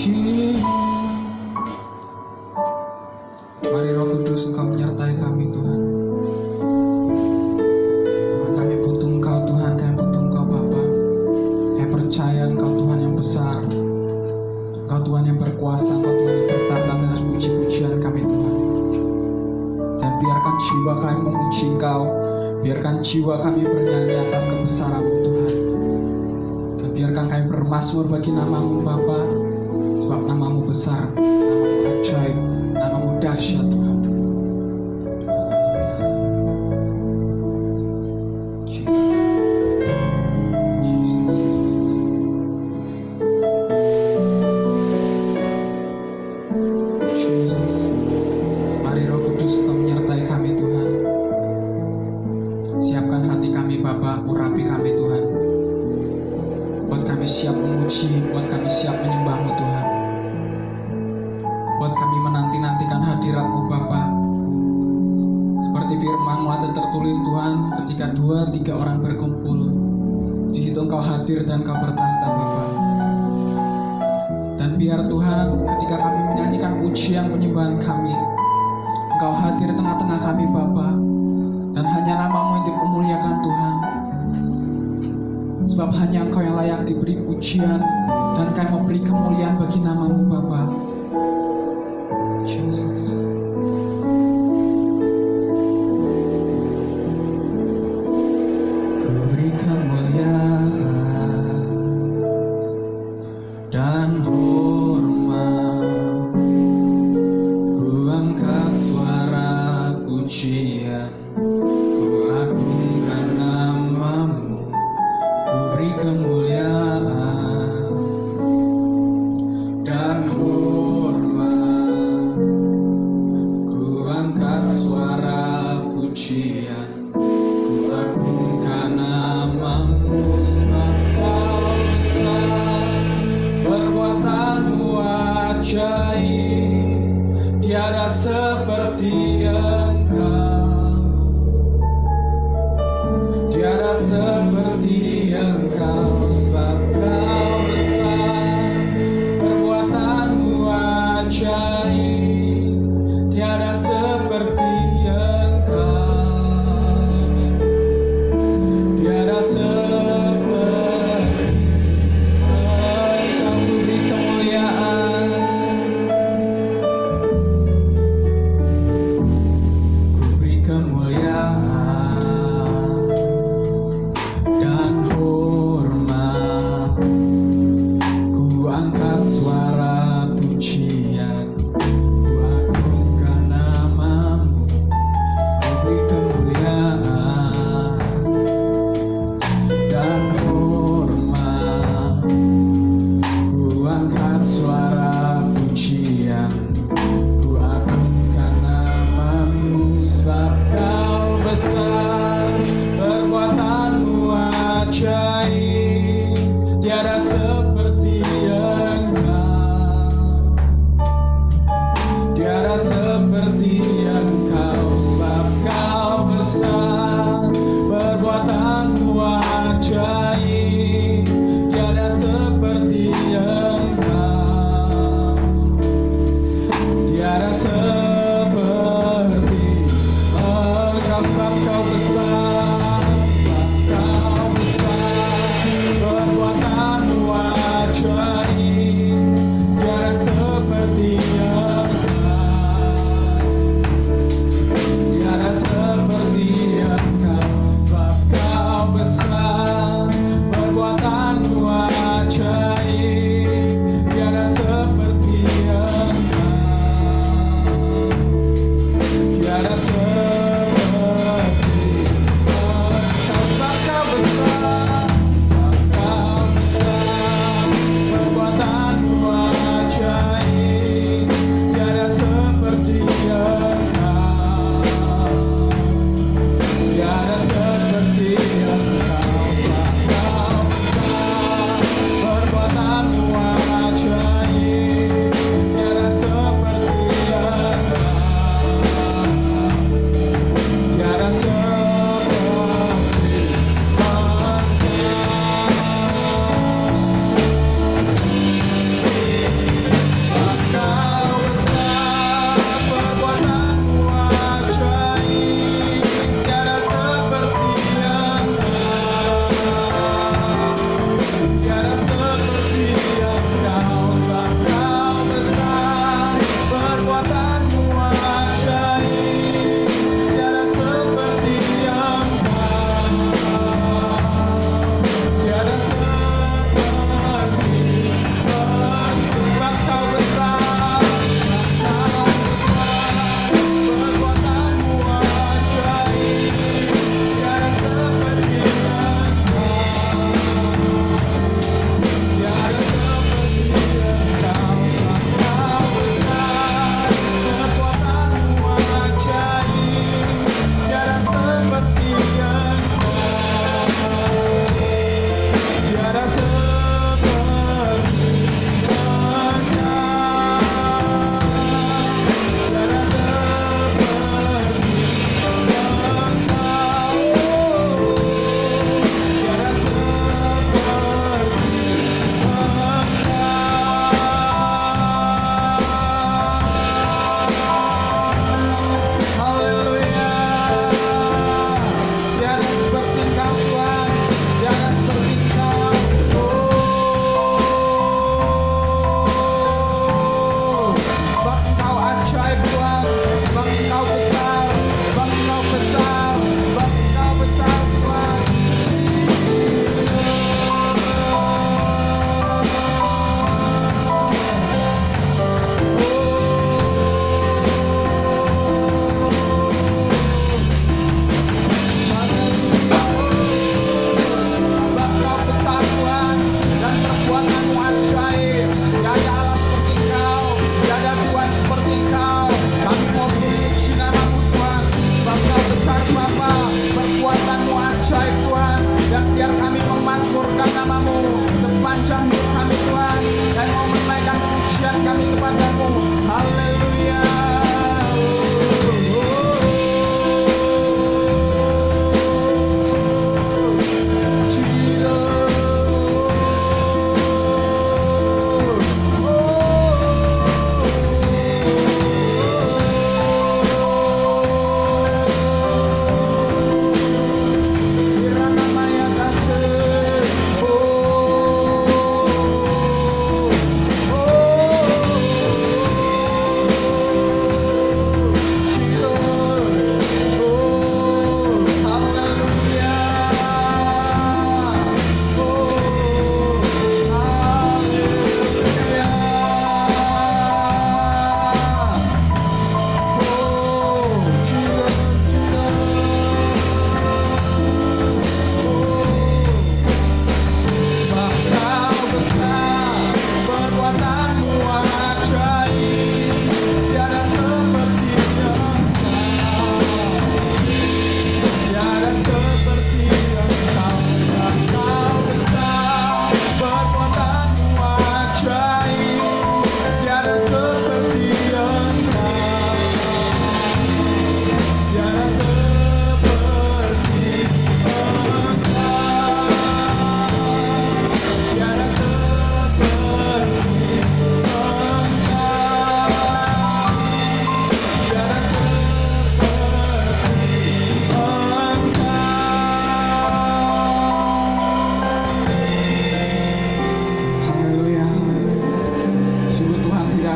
Mari Roh Kudus Engkau menyertai kami Tuhan. Kami butuh Engkau Tuhan, kami butuh Engkau Bapa. Kami percaya Engkau Tuhan yang besar, Engkau Tuhan yang berkuasa, Engkau Tuhan yang bertata atas puji-pujian kami Tuhan. Dan biarkan jiwa kami memuji Engkau, biarkan jiwa kami bernyanyi atas kebesaran-Mu Tuhan. Dan biarkan kami bermazmur bagi nama-Mu Bapa, sebab nama-Mu besar, nama-Mu ajaib, nama-Mu dahsyat Tuhan. Mari Roh Kudus Engkau menyertai kami Tuhan. Siapkan hati kami Bapa, urapi kami Tuhan. Buat kami siap memuji, buat kami siap menyembah-Mu Tuhan. Buat kami menanti-nantikan hadirat-Mu Bapa. Seperti firman-Mu ada tertulis Tuhan, ketika 2-3 orang berkumpul, di situ Engkau hadir dan Engkau bertahta Bapa. Dan biar Tuhan, ketika kami menyanyikan pujian penyembahan kami, Engkau hadir tengah-tengah kami Bapa. Dan hanya nama-Mu yang dipermuliakan Tuhan. Sebab hanya Engkau yang layak diberi pujian, dan kami memberi kemuliaan bagi nama-Mu Bapa. Jesus. Ku beri kemuliaan dan hormat, ku angkat suara pujian, ku agungkan nama-Mu, ku beri kemuliaan dan hormat, ku angkat suara pujian, ku agungkan nama-Mu, sebab Kau besar, perbuatan-Mu ajaib, tiada seperti Engkau, tiada seperti Engkau, sebab Kau besar, perbuatan-Mu ajaib, tiada seperti Engkau, tiada seperti Engkau. Ku beri kemuliaan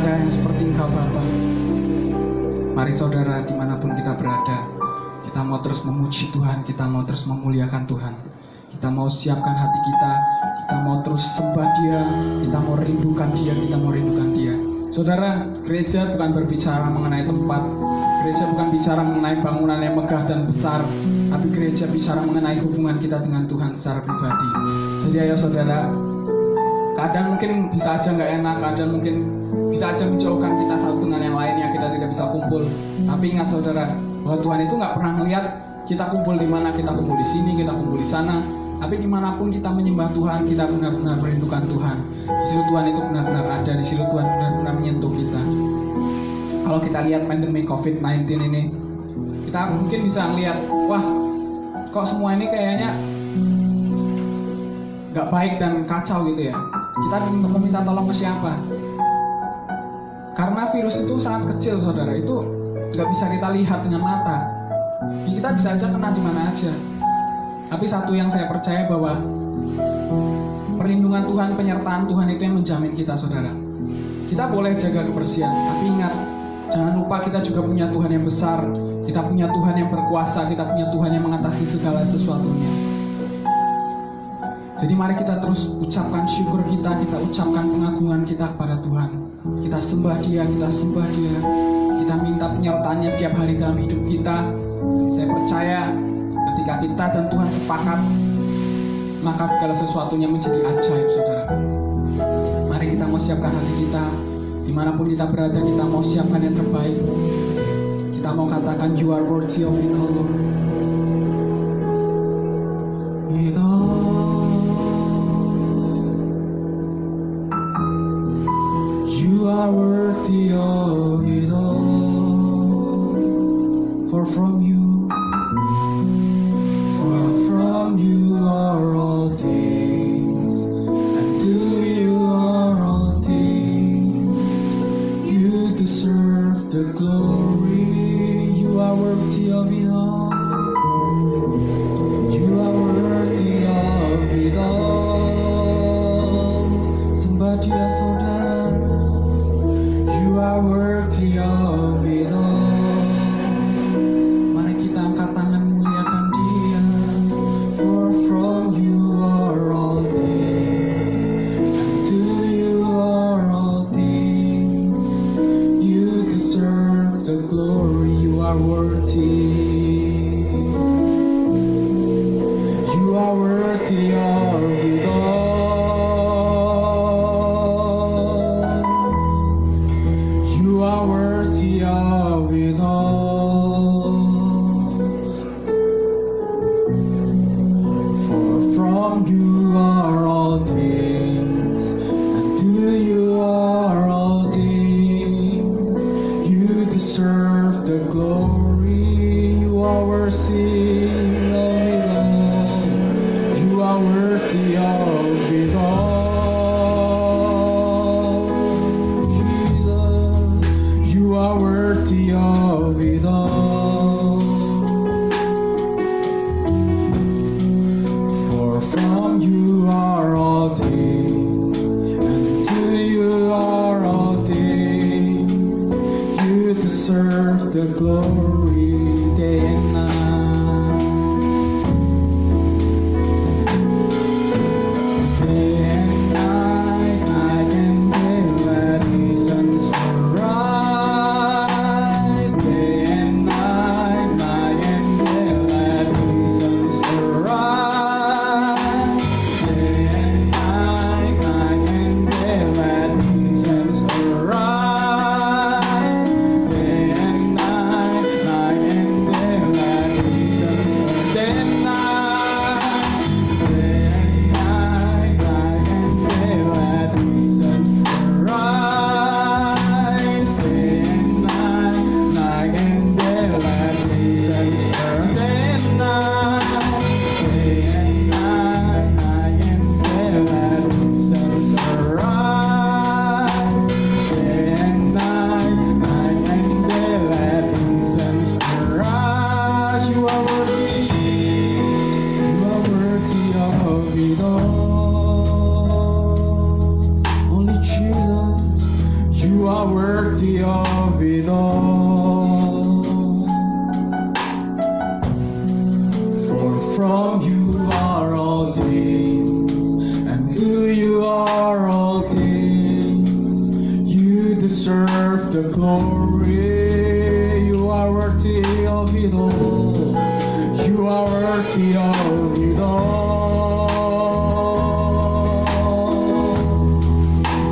ada yang seperti Engkau Bapa. Mari saudara, dimanapun kita berada, kita mau terus memuji Tuhan, kita mau terus memuliakan Tuhan. Kita mau siapkan hati kita mau terus sembah Dia, kita mau rindukan Dia, kita mau rindukan Dia. Saudara, gereja bukan berbicara mengenai tempat, gereja bukan bicara mengenai bangunan yang megah dan besar, tapi gereja bicara mengenai hubungan kita dengan Tuhan secara pribadi. Jadi ayo saudara, kadang mungkin bisa aja nggak enak, kadang mungkin bisa aja menjauhkan kita satu dengan yang lainnya, kita tidak bisa kumpul. Tapi ingat saudara, bahwa Tuhan itu nggak pernah melihat kita kumpul di mana, kita kumpul di sini, kita kumpul di sana. Tapi dimanapun kita menyembah Tuhan, kita benar-benar merindukan Tuhan. Di situ Tuhan itu benar-benar ada, di situ Tuhan benar-benar menyentuh kita. Kalau kita lihat pandemi COVID-19 ini, kita mungkin bisa melihat, wah, kok semua ini kayaknya nggak baik dan kacau gitu ya. Kita meminta tolong ke siapa? Karena virus itu sangat kecil, saudara. Itu nggak bisa kita lihat dengan mata. Kita bisa aja kena di mana aja. Tapi satu yang saya percaya, bahwa perlindungan Tuhan, penyertaan Tuhan itu yang menjamin kita, saudara. Kita boleh jaga kebersihan, tapi ingat, jangan lupa kita juga punya Tuhan yang besar. Kita punya Tuhan yang berkuasa, kita punya Tuhan yang mengatasi segala sesuatunya. Jadi mari kita terus ucapkan syukur kita ucapkan pengagungan kita kepada Tuhan. Kita sembah Dia, kita minta penyertaannya setiap hari dalam hidup kita. Saya percaya ketika kita dan Tuhan sepakat, maka segala sesuatunya menjadi ajaib, saudara. Mari kita mau siapkan hati kita, dimanapun kita berada, kita mau siapkan yang terbaik. Kita mau katakan, You are worthy of it all, Lord. It all. You are worthy of it all. For from you are all things, and to you are all things. You deserve the glory. You are worthy of it all. You are worthy of it all. Sembah Dia, saudara. You are worthy of it all. Mari kita angkat tangan muliakan Dia. For from you are all things, and to you are all things. You deserve the glory. You are worthy. You are worthy of it all. You are worthy of it all. From you are all things, and to you are all things. You deserve the glory. are worthy of it all. For from you are all things, and to you are all things. You deserve the glory. You are worthy of it all. You are worthy of it all.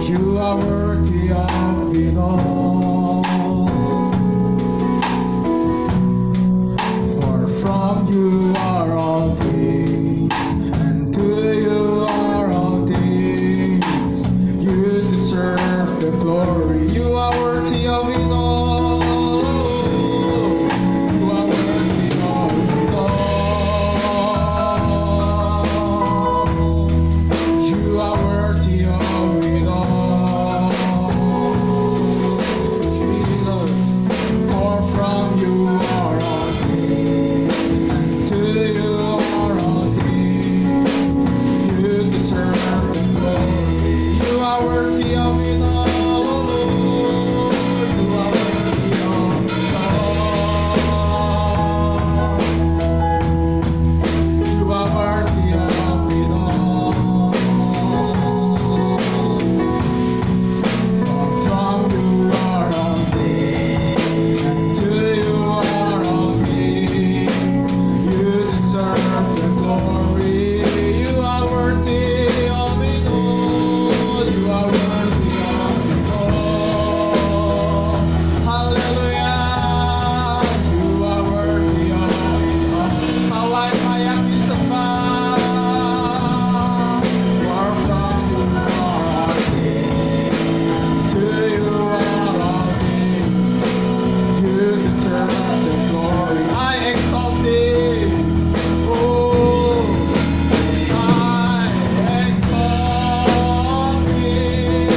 You are worthy of it all. For from you are all things, and to you are all things. You deserve the glory. You are worthy of it all. You are worthy of it all. You are worthy of it all. Jesus, for from you are all things, and to you are all things. You deserve the glory. You are worthy of it all. You are worthy of it all. You are worthy of it all. For from you are all things, and to you are all things. You deserve the glory. You are worthy of it all. You are worthy of it all. Hallelujah. You are worthy of it all. Kawai sayang disembah. For from you are all things, to you are all things. You deserve the glory. I exalt thee. Oh, I exalt thee.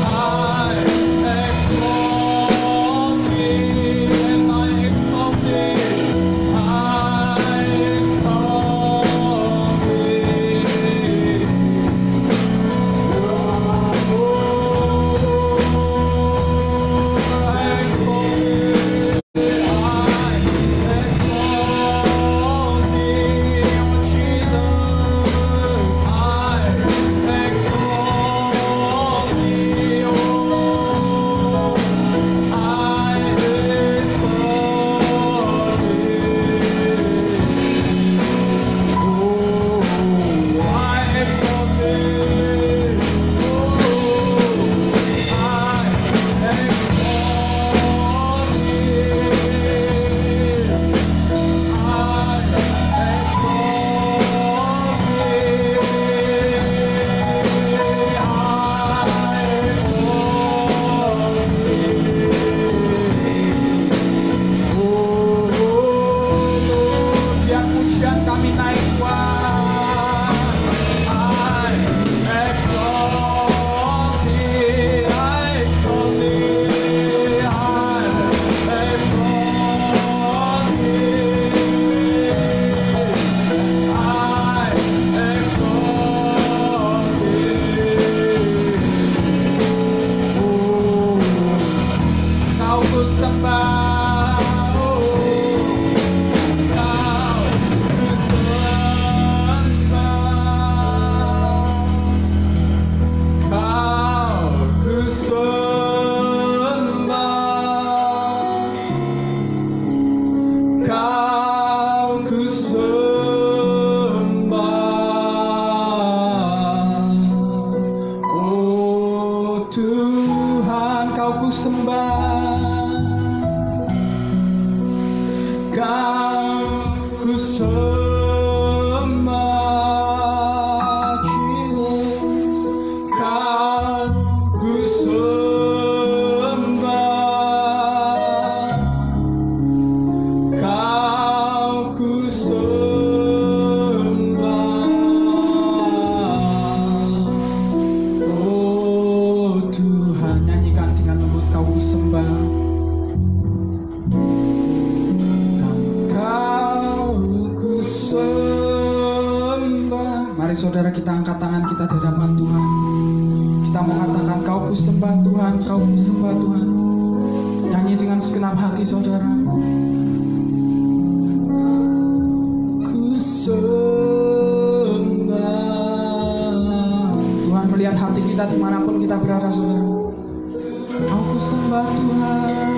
I exalt thee, and I exalt thee. I exalt thee. Biar pujian kami naik kuat. I exalt thee, I exalt thee, I exalt thee, I exalt thee. Oh, kau ku sembah, oh, kau ku sembah, kau ku sembah, kau ku sembah. Oh Tuhan, kau ku sembah, kau ku sembah, Jesus, kau ku sembah, kau ku sembah. Oh Tuhan, nyanyikan dengan lembut, kau ku sembah. Kau ku sembah. Mari saudara, kita angkat tangan kita di hadapan Tuhan. Kita kamu katakan, kau ku sembah Tuhan, kau ku sembah Tuhan. Nyanyi dengan segenap hati saudara. Ku sembah. Tuhan melihat hati kita dimanapun kita berada saudara. Kau ku sembah Tuhan.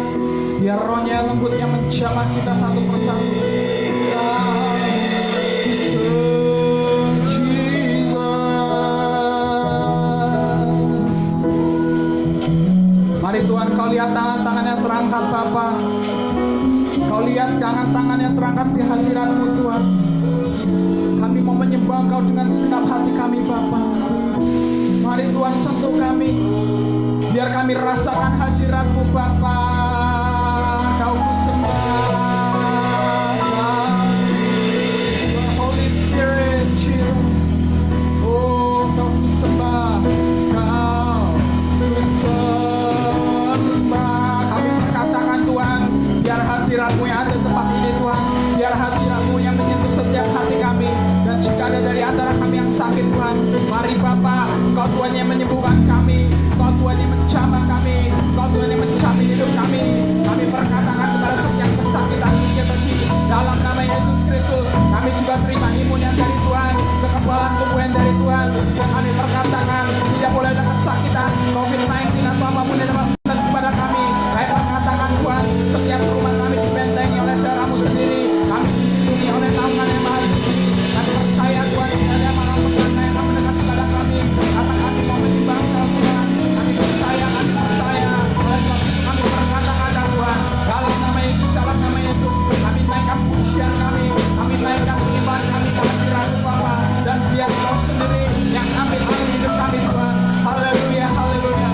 Biar rohnya lembutnya menjamah kita satu persatu. Mari Tuhan, kau lihat tangan-tangan yang terangkat Bapa. Kau lihat tangan-tangan yang terangkat di hadirat-Mu Tuhan. Kami mau menyembah Engkau dengan segenap hati kami Bapa. Mari Tuhan sentuh kami. Biar kami rasakan hadirat-Mu Bapa. Kau ku sembah. Holy Spirit, oh Kau ku sembah. Kau ku sembah. Kami berkatakan Tuhan, biar hadirat-Mu yang ada di tempat ini Tuhan. Biar hadirat-Mu yang menyentuh setiap hati kami. Dan jika ada dari antara kami yang sakit Tuhan, mari Bapa, Kau Tuhan yang menyembuhkan kami. Kau Tuhan yang menjamah kami, Kau Tuhan yang menjamin hidup kami. Kami perkatakan kepada setiap kesakitan dunia bagi dalam nama Yesus Kristus. Kami juga terima imunian dari Tuhan, kekebalan tubuh yang dari Tuhan. Dan kami perkatakan tidak boleh ada kesakitan COVID-19 atau apapun yang dapat kepada kami. Kami perkatakan Tuhan, setiap rumah kami dibentengi oleh darah-Mu sendiri. Kami dilindungi oleh naungan yang Maha Tinggi. Kami percaya Tuhan tidak ada malapetaka yang akan mendekat kepada kami. Karena kami mau menyembah Engkau Tuhan. Kami percaya oleh kami berkata-kata Tuhan, dalam nama Yesus, kami naikkan pujian kami naikkan penyembahan kami ke hadirat-Mu Bapa. Dan biar Kau sendiri yang ambil alih hidup kami Tuhan. Haleluya, haleluya.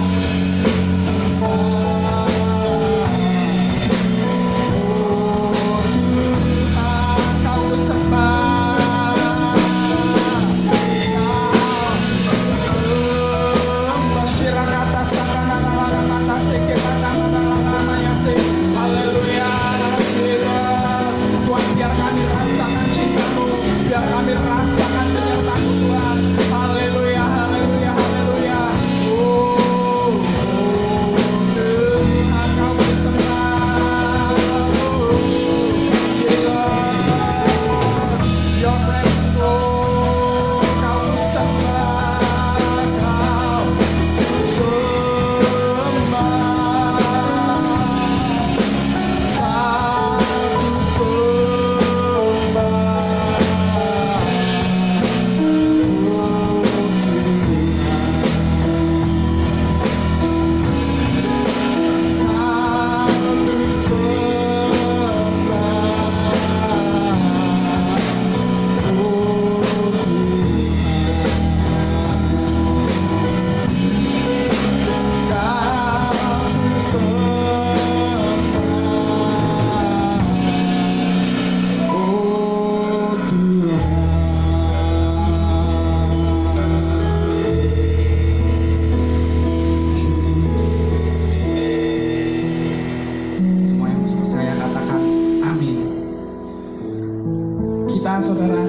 Saudara,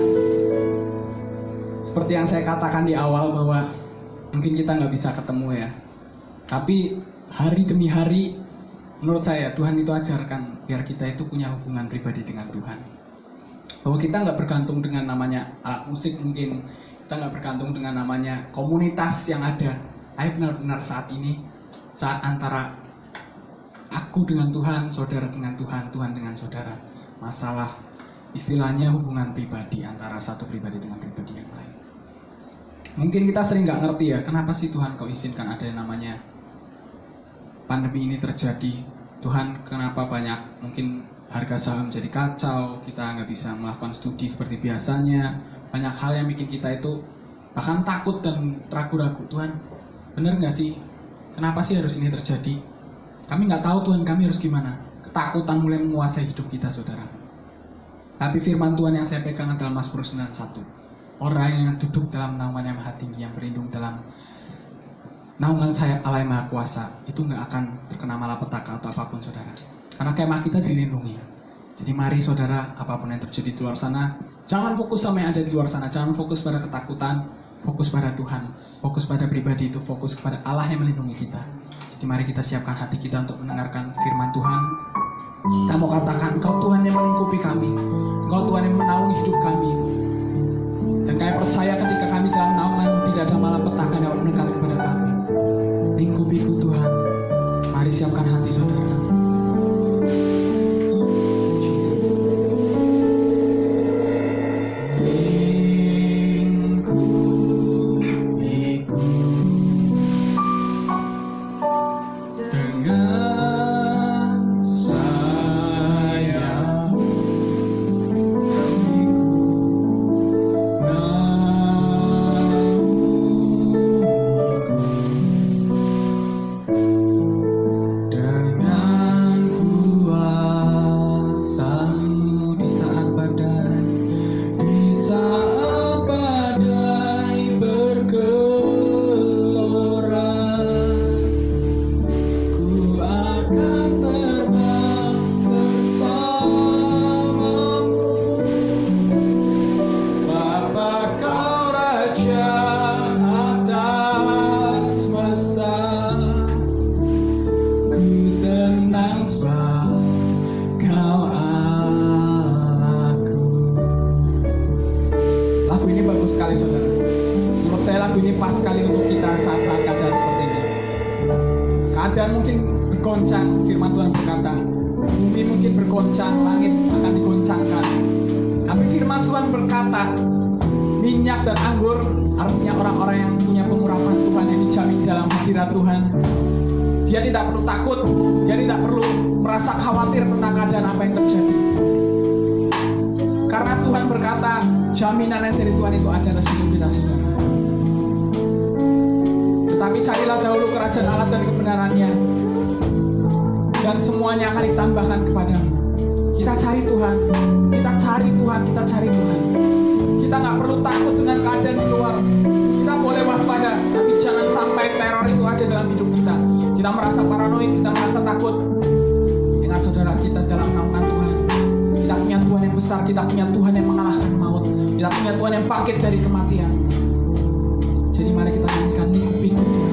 seperti yang saya katakan di awal bahwa mungkin kita nggak bisa ketemu ya, tapi hari demi hari menurut saya Tuhan itu ajarkan biar kita itu punya hubungan pribadi dengan Tuhan, bahwa kita nggak bergantung dengan namanya alat musik, mungkin kita nggak bergantung dengan namanya komunitas yang ada. Ayo benar-benar saat ini, saat antara aku dengan Tuhan, saudara dengan Tuhan, Tuhan dengan saudara. Masalah istilahnya hubungan pribadi antara satu pribadi dengan pribadi yang lain. Mungkin kita sering nggak ngerti ya, kenapa sih Tuhan Kau izinkan ada yang namanya pandemi ini terjadi. Tuhan, kenapa banyak mungkin harga saham jadi kacau, kita nggak bisa melakukan studi seperti biasanya. Banyak hal yang bikin kita itu bahkan takut dan ragu-ragu. Tuhan, benar nggak sih? Kenapa sih harus ini terjadi? Kami nggak tahu Tuhan, kami harus gimana. Ketakutan mulai menguasai hidup kita saudara. Tapi firman Tuhan yang saya pegang adalah Mazmur 91. Orang yang duduk dalam naungan yang Maha Tinggi, yang berlindung dalam naungan sayap Allah yang Maha Kuasa, itu nggak akan terkena malapetaka atau apapun saudara. Karena kemah kita dilindungi. Jadi mari saudara, apapun yang terjadi di luar sana, jangan fokus sama yang ada di luar sana, jangan fokus pada ketakutan. fokus pada Tuhan, fokus pada pribadi itu, fokus kepada Allah yang melindungi kita. Jadi mari kita siapkan hati kita untuk mendengarkan firman Tuhan. Kita mau katakan, Engkau Tuhan yang melingkupi kami, Engkau Tuhan yang menaungi hidup kami. Dan kami percaya ketika kami dalam naungan-Mu tidak ada malapetaka yang dapat mendekat kepada kami. Lingkupiku Tuhan. Mari siapkan hati saudara. Keadaan mungkin bergoncang, firman Tuhan berkata, bumi mungkin bergoncang, langit akan digoncangkan. Tapi firman Tuhan berkata, minyak dan anggur, artinya orang-orang yang punya pengurapan Tuhan yang dijamin dalam hadirat Tuhan. Dia tidak perlu takut, dia tidak perlu merasa khawatir tentang keadaan apa yang terjadi. Karena Tuhan berkata, jaminan yang dari Tuhan itu ada atas hidup kita, saudara. Tetapi carilah dahulu kerajaan Allah dan kebenarannya, dan semuanya akan ditambahkan kepadamu. Kita cari Tuhan, kita cari Tuhan, kita cari Tuhan. Kita nggak perlu takut dengan keadaan di luar. Kita boleh waspada, tapi jangan sampai teror itu ada dalam hidup kita. Kita merasa paranoid, kita merasa takut. Ingat saudara, kita dalam naungan Tuhan. Kita punya Tuhan yang besar, kita punya Tuhan yang mengalahkan maut, kita punya Tuhan yang bangkit dari kematian. Jadi mari kita nyanyikan lingkupiku Tuhan.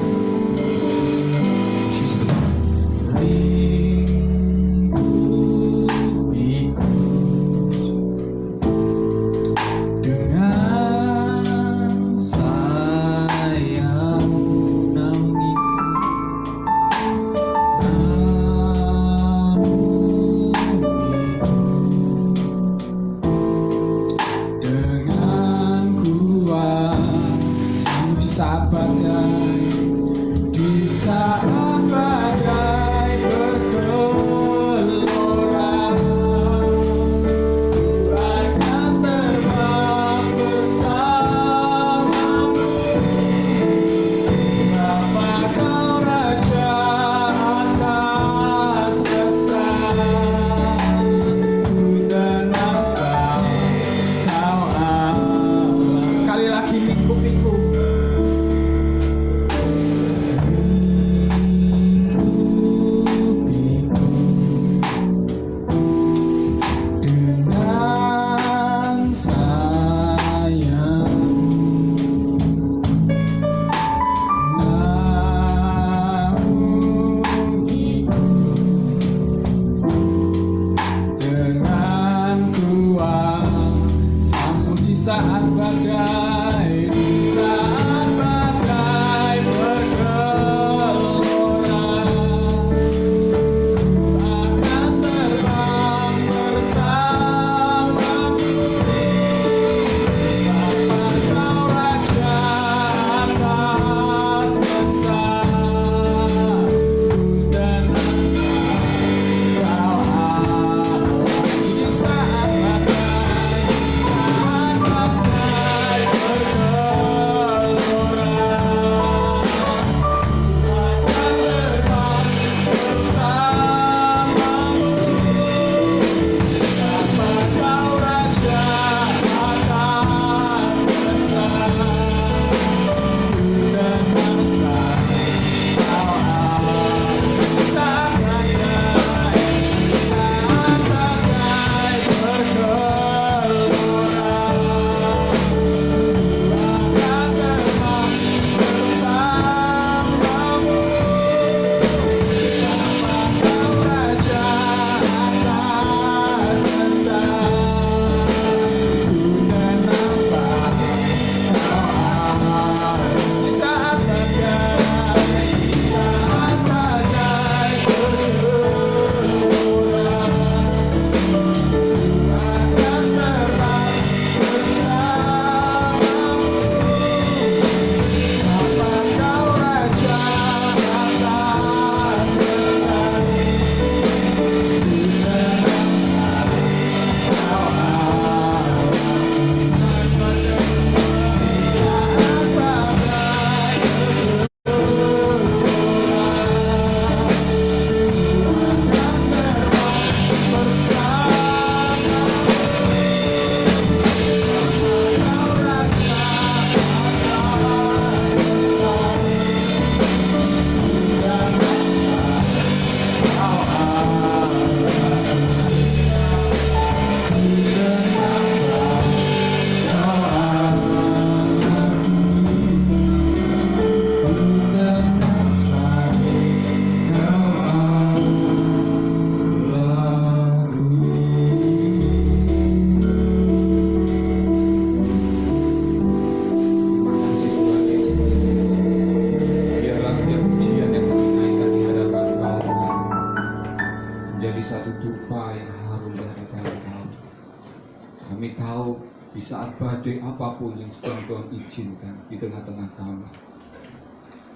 di saat badai apapun yang sedang Tuhan izinkan di tengah-tengah kami.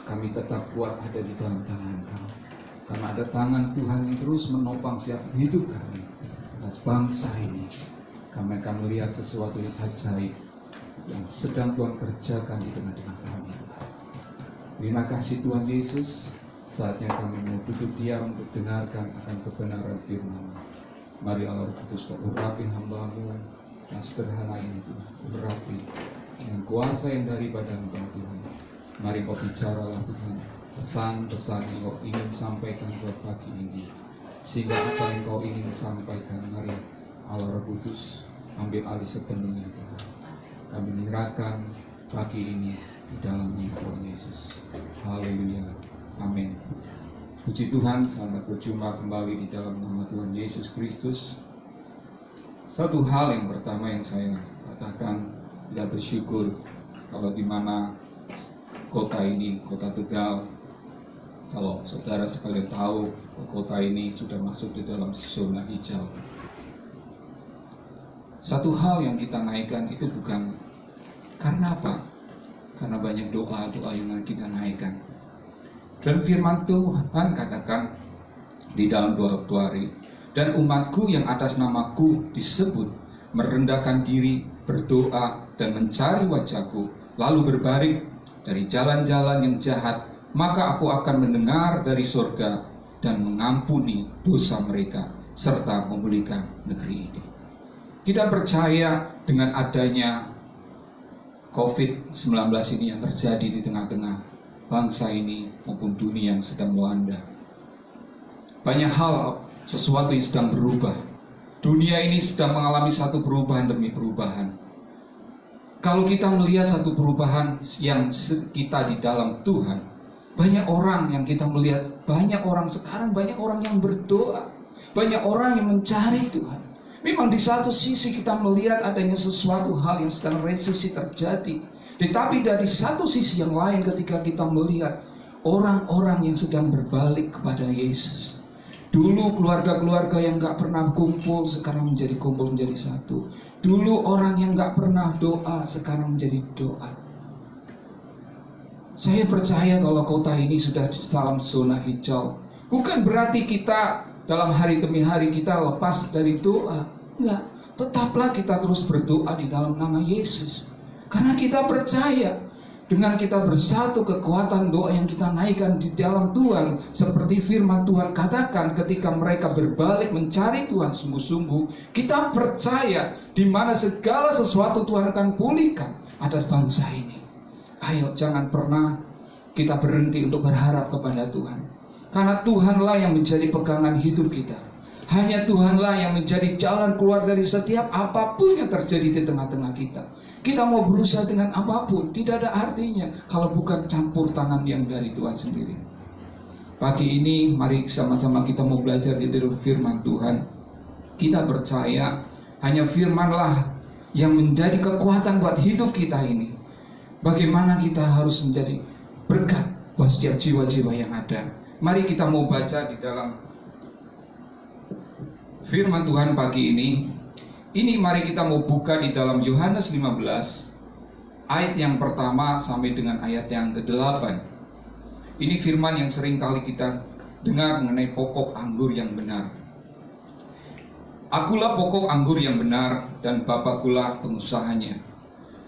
Kami tetap kuat ada di dalam tangan Kami. Karena ada tangan Tuhan yang terus menopang setiap hidup kami. Atas bangsa ini, kami akan melihat sesuatu yang ajaib yang sedang Tuhan kerjakan di tengah-tengah kami. Terima kasih Tuhan Yesus. Saatnya kami mau duduk diam untuk dengarkan akan kebenaran firman. Mari Allah Roh Kudus Kau urapi hamba-Mu yang sederhana ini Tuhan. Urapi dengan kuasa yang daripada Engkau Tuhan. Mari Kau bicaralah Tuhan, pesan-pesan yang Kau ingin sampaikan buat pagi ini. Sehingga apa yang Kau ingin sampaikan, mari Allah Roh Kudus ambil alih sepenuhnya Tuhan. Kami menyerahkan pagi ini di dalam nama Tuhan Yesus. Haleluya. Amin. Puji Tuhan, selamat berjumpa kembali di dalam nama Tuhan Yesus Kristus. Satu hal yang pertama yang saya katakan, kita bersyukur kalau di mana kota ini, kota Tegal, kalau saudara sekalian tahu, kota ini sudah masuk di dalam zona hijau. Satu hal yang kita naikkan itu bukan karena apa? Karena banyak doa-doa yang kita naikkan. Dan firman Tuhan katakan di dalam 2 hari, dan umatku yang atas namaku disebut merendahkan diri, berdoa dan mencari wajahku, lalu berbaring dari jalan-jalan yang jahat, maka aku akan mendengar dari surga dan mengampuni dosa mereka serta memulihkan negeri ini. Kita percaya dengan adanya COVID-19 ini yang terjadi di tengah-tengah bangsa ini maupun dunia yang sedang melanda. Banyak hal, sesuatu yang sedang berubah. Dunia ini sedang mengalami satu perubahan demi perubahan. Kalau kita melihat satu perubahan yang kita di dalam Tuhan, banyak orang yang kita melihat, banyak orang sekarang, banyak orang yang berdoa, banyak orang yang mencari Tuhan. Memang di satu sisi kita melihat adanya sesuatu hal yang sedang resesi terjadi. Tetapi dari satu sisi yang lain ketika kita melihat orang-orang yang sedang berbalik kepada Yesus. Dulu keluarga-keluarga yang gak pernah kumpul sekarang menjadi kumpul menjadi satu. Dulu orang yang gak pernah doa sekarang menjadi doa. Saya percaya kalau kota ini sudah di dalam zona hijau. Bukan berarti kita dalam hari demi hari kita lepas dari doa. Enggak, tetaplah kita terus berdoa di dalam nama Yesus. Karena kita percaya dengan kita bersatu kekuatan doa yang kita naikkan di dalam Tuhan. Seperti firman Tuhan katakan ketika mereka berbalik mencari Tuhan sungguh-sungguh. Kita percaya di mana segala sesuatu Tuhan akan pulihkan atas bangsa ini. Ayo jangan pernah kita berhenti untuk berharap kepada Tuhan. Karena Tuhanlah yang menjadi pegangan hidup kita. Hanya Tuhanlah yang menjadi jalan keluar dari setiap apapun yang terjadi di tengah-tengah kita. Kita mau berusaha dengan apapun, tidak ada artinya kalau bukan campur tangan yang dari Tuhan sendiri. Pagi ini mari sama-sama kita mau belajar di dalam firman Tuhan. Kita percaya hanya firmanlah yang menjadi kekuatan buat hidup kita ini. Bagaimana kita harus menjadi berkat buat setiap jiwa-jiwa yang ada. Mari kita mau baca di dalam firman Tuhan pagi ini. Ini mari kita mau buka di dalam Yohanes 15 ayat yang pertama sampai dengan ayat yang ke-8. Ini firman yang sering kali kita dengar mengenai pokok anggur yang benar. Akulah pokok anggur yang benar dan Bapakulah pengusahanya.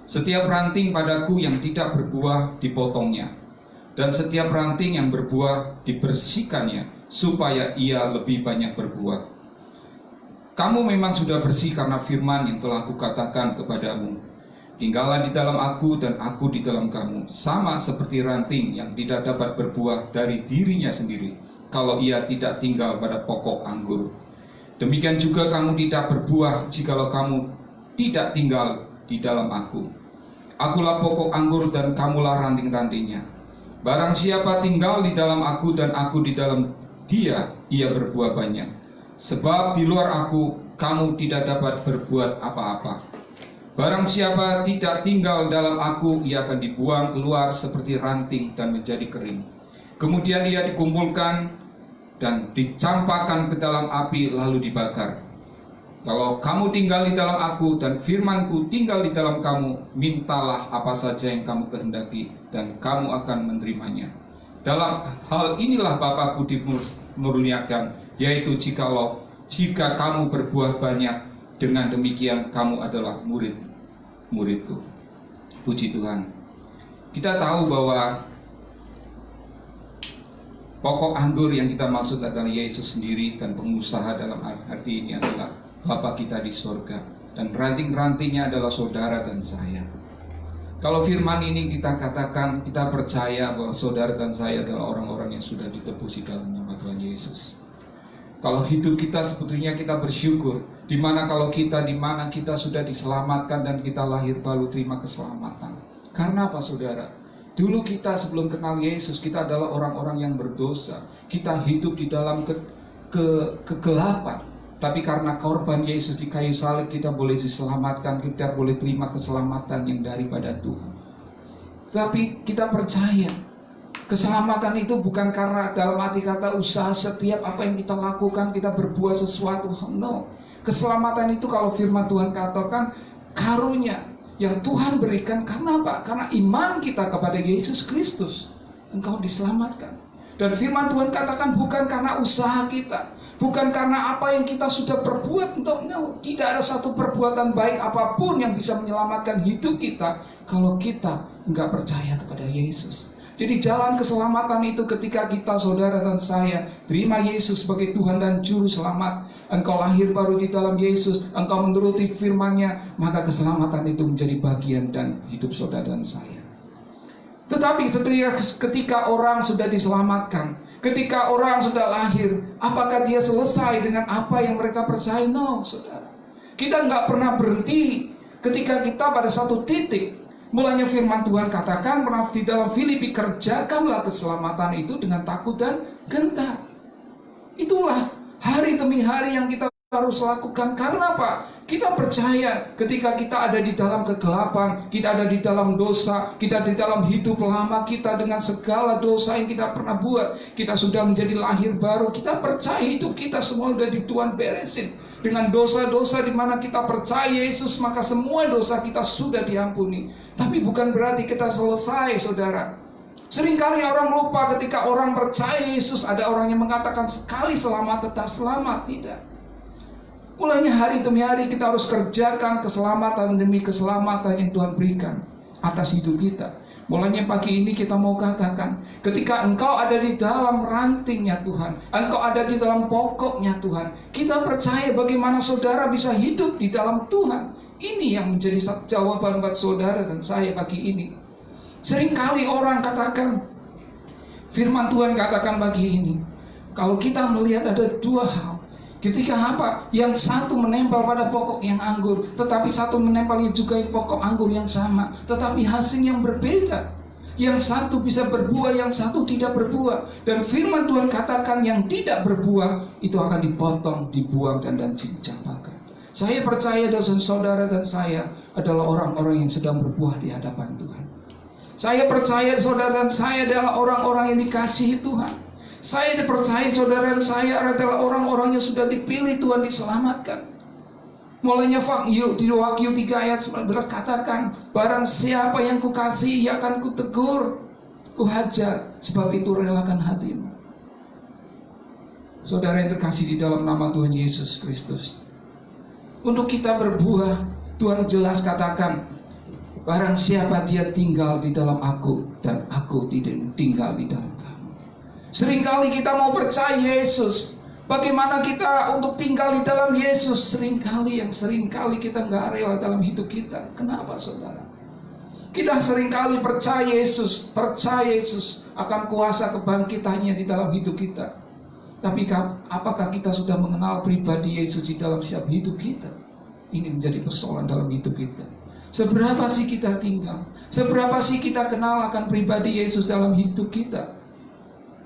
Setiap ranting padaku yang tidak berbuah dipotongnya, dan setiap ranting yang berbuah dibersihkannya supaya ia lebih banyak berbuah. Kamu memang sudah bersih karena firman yang telah kukatakan kepadamu. Tinggallah di dalam aku dan aku di dalam kamu. Sama seperti ranting yang tidak dapat berbuah dari dirinya sendiri kalau ia tidak tinggal pada pokok anggur. Demikian juga kamu tidak berbuah jikalau kamu tidak tinggal di dalam aku. Akulah pokok anggur dan kamulah ranting-rantingnya. Barang siapa tinggal di dalam aku dan aku di dalam dia, ia berbuah banyak. Sebab di luar aku, kamu tidak dapat berbuat apa-apa. Barang siapa tidak tinggal dalam aku, ia akan dibuang keluar seperti ranting dan menjadi kering. Kemudian ia dikumpulkan dan dicampakkan ke dalam api lalu dibakar. Kalau kamu tinggal di dalam aku dan firman-Ku tinggal di dalam kamu, mintalah apa saja yang kamu kehendaki dan kamu akan menerimanya. Dalam hal inilah Bapa-Ku dimurniakan, yaitu jika kamu berbuah banyak, dengan demikian kamu adalah murid-murid-Ku. Puji Tuhan. Kita tahu bahwa pokok anggur yang kita maksud adalah Yesus sendiri, dan pengusaha dalam arti ini adalah Bapa kita di sorga, dan ranting-rantingnya adalah saudara dan saya. Kalau firman ini kita katakan, kita percaya bahwa saudara dan saya adalah orang-orang yang sudah ditebus di dalam nama Tuhan Yesus. Kalau hidup kita sebetulnya kita bersyukur, di mana kita sudah diselamatkan dan kita lahir baru terima keselamatan. Karena apa saudara? Dulu kita sebelum kenal Yesus, kita adalah orang-orang yang berdosa. Kita hidup di dalam kegelapan. Tapi karena korban Yesus di kayu salib, kita boleh diselamatkan, kita boleh terima keselamatan yang daripada Tuhan. Tapi kita percaya, keselamatan itu bukan karena dalam arti kata usaha setiap apa yang kita lakukan, kita berbuat sesuatu. No. Keselamatan itu kalau firman Tuhan katakan, karunia yang Tuhan berikan. Karena apa? Karena iman kita kepada Yesus Kristus, engkau diselamatkan. Dan firman Tuhan katakan bukan karena usaha kita, bukan karena apa yang kita sudah perbuat. No, tidak ada satu perbuatan baik apapun yang bisa menyelamatkan hidup kita kalau kita enggak percaya kepada Yesus. Jadi jalan keselamatan itu ketika kita, saudara dan saya, terima Yesus sebagai Tuhan dan Juru Selamat. Engkau lahir baru di dalam Yesus, engkau menuruti firman-Nya, maka keselamatan itu menjadi bagian dan hidup saudara dan saya. Tetapi ketika orang sudah diselamatkan, ketika orang sudah lahir, apakah dia selesai dengan apa yang mereka percaya? No, saudara. Kita nggak pernah berhenti ketika kita pada satu titik. Mulanya firman Tuhan katakan di dalam Filipi, kerjakanlah keselamatan itu dengan takut dan gentar. Itulah hari demi hari yang kita harus lakukan. Karena apa? Kita percaya ketika kita ada di dalam kegelapan, kita ada di dalam dosa, kita di dalam hidup lama kita dengan segala dosa yang kita pernah buat, kita sudah menjadi lahir baru. Kita percaya hidup kita semua sudah di Tuhan beresin dengan dosa-dosa, di mana kita percaya Yesus, maka semua dosa kita sudah diampuni. Tapi bukan berarti kita selesai, saudara. Seringkali orang lupa ketika orang percaya Yesus, ada orang yang mengatakan sekali selamat tetap selamat. Tidak. Mulanya hari demi hari kita harus kerjakan keselamatan demi keselamatan yang Tuhan berikan atas hidup kita. Mulanya pagi ini kita mau katakan, ketika engkau ada di dalam rantingnya Tuhan, engkau ada di dalam pokoknya Tuhan, kita percaya bagaimana saudara bisa hidup di dalam Tuhan. Ini yang menjadi jawaban buat saudara dan saya pagi ini. Seringkali orang katakan, firman Tuhan katakan pagi ini, kalau kita melihat ada dua hal. Ketika apa? Yang satu menempel pada pokok yang anggur, tetapi satu menempelnya juga di pokok anggur yang sama, tetapi hasil yang berbeda. Yang satu bisa berbuah, yang satu tidak berbuah. Dan firman Tuhan katakan yang tidak berbuah itu akan dipotong, dibuang dan dicampakkan. Saya percaya dosen saudara dan saya adalah orang-orang yang sedang berbuah di hadapan Tuhan. Saya percaya saudara dan saya adalah orang-orang yang dikasihi Tuhan. Saya dipercaya saudara dan saya adalah orang-orang yang sudah dipilih Tuhan diselamatkan. Mulanya di Wahyu 3 ayat 19 katakan, barang siapa yang kukasihi akan kutegur, kuhajar, sebab itu relakan hatimu. Saudara yang terkasih di dalam nama Tuhan Yesus Kristus, untuk kita berbuah, Tuhan jelas katakan, barang siapa dia tinggal di dalam aku dan aku tinggal di dalam kamu. Seringkali kita mau percaya Yesus. Bagaimana kita untuk tinggal di dalam Yesus? Seringkali kita nggak rela dalam hidup kita. Kenapa saudara? Kita seringkali percaya Yesus akan kuasa kebangkitannya di dalam hidup kita. Tapi apakah kita sudah mengenal pribadi Yesus di dalam setiap hidup kita? Ini menjadi persoalan dalam hidup kita. Seberapa sih kita tinggal? Seberapa sih kita kenal akan pribadi Yesus dalam hidup kita?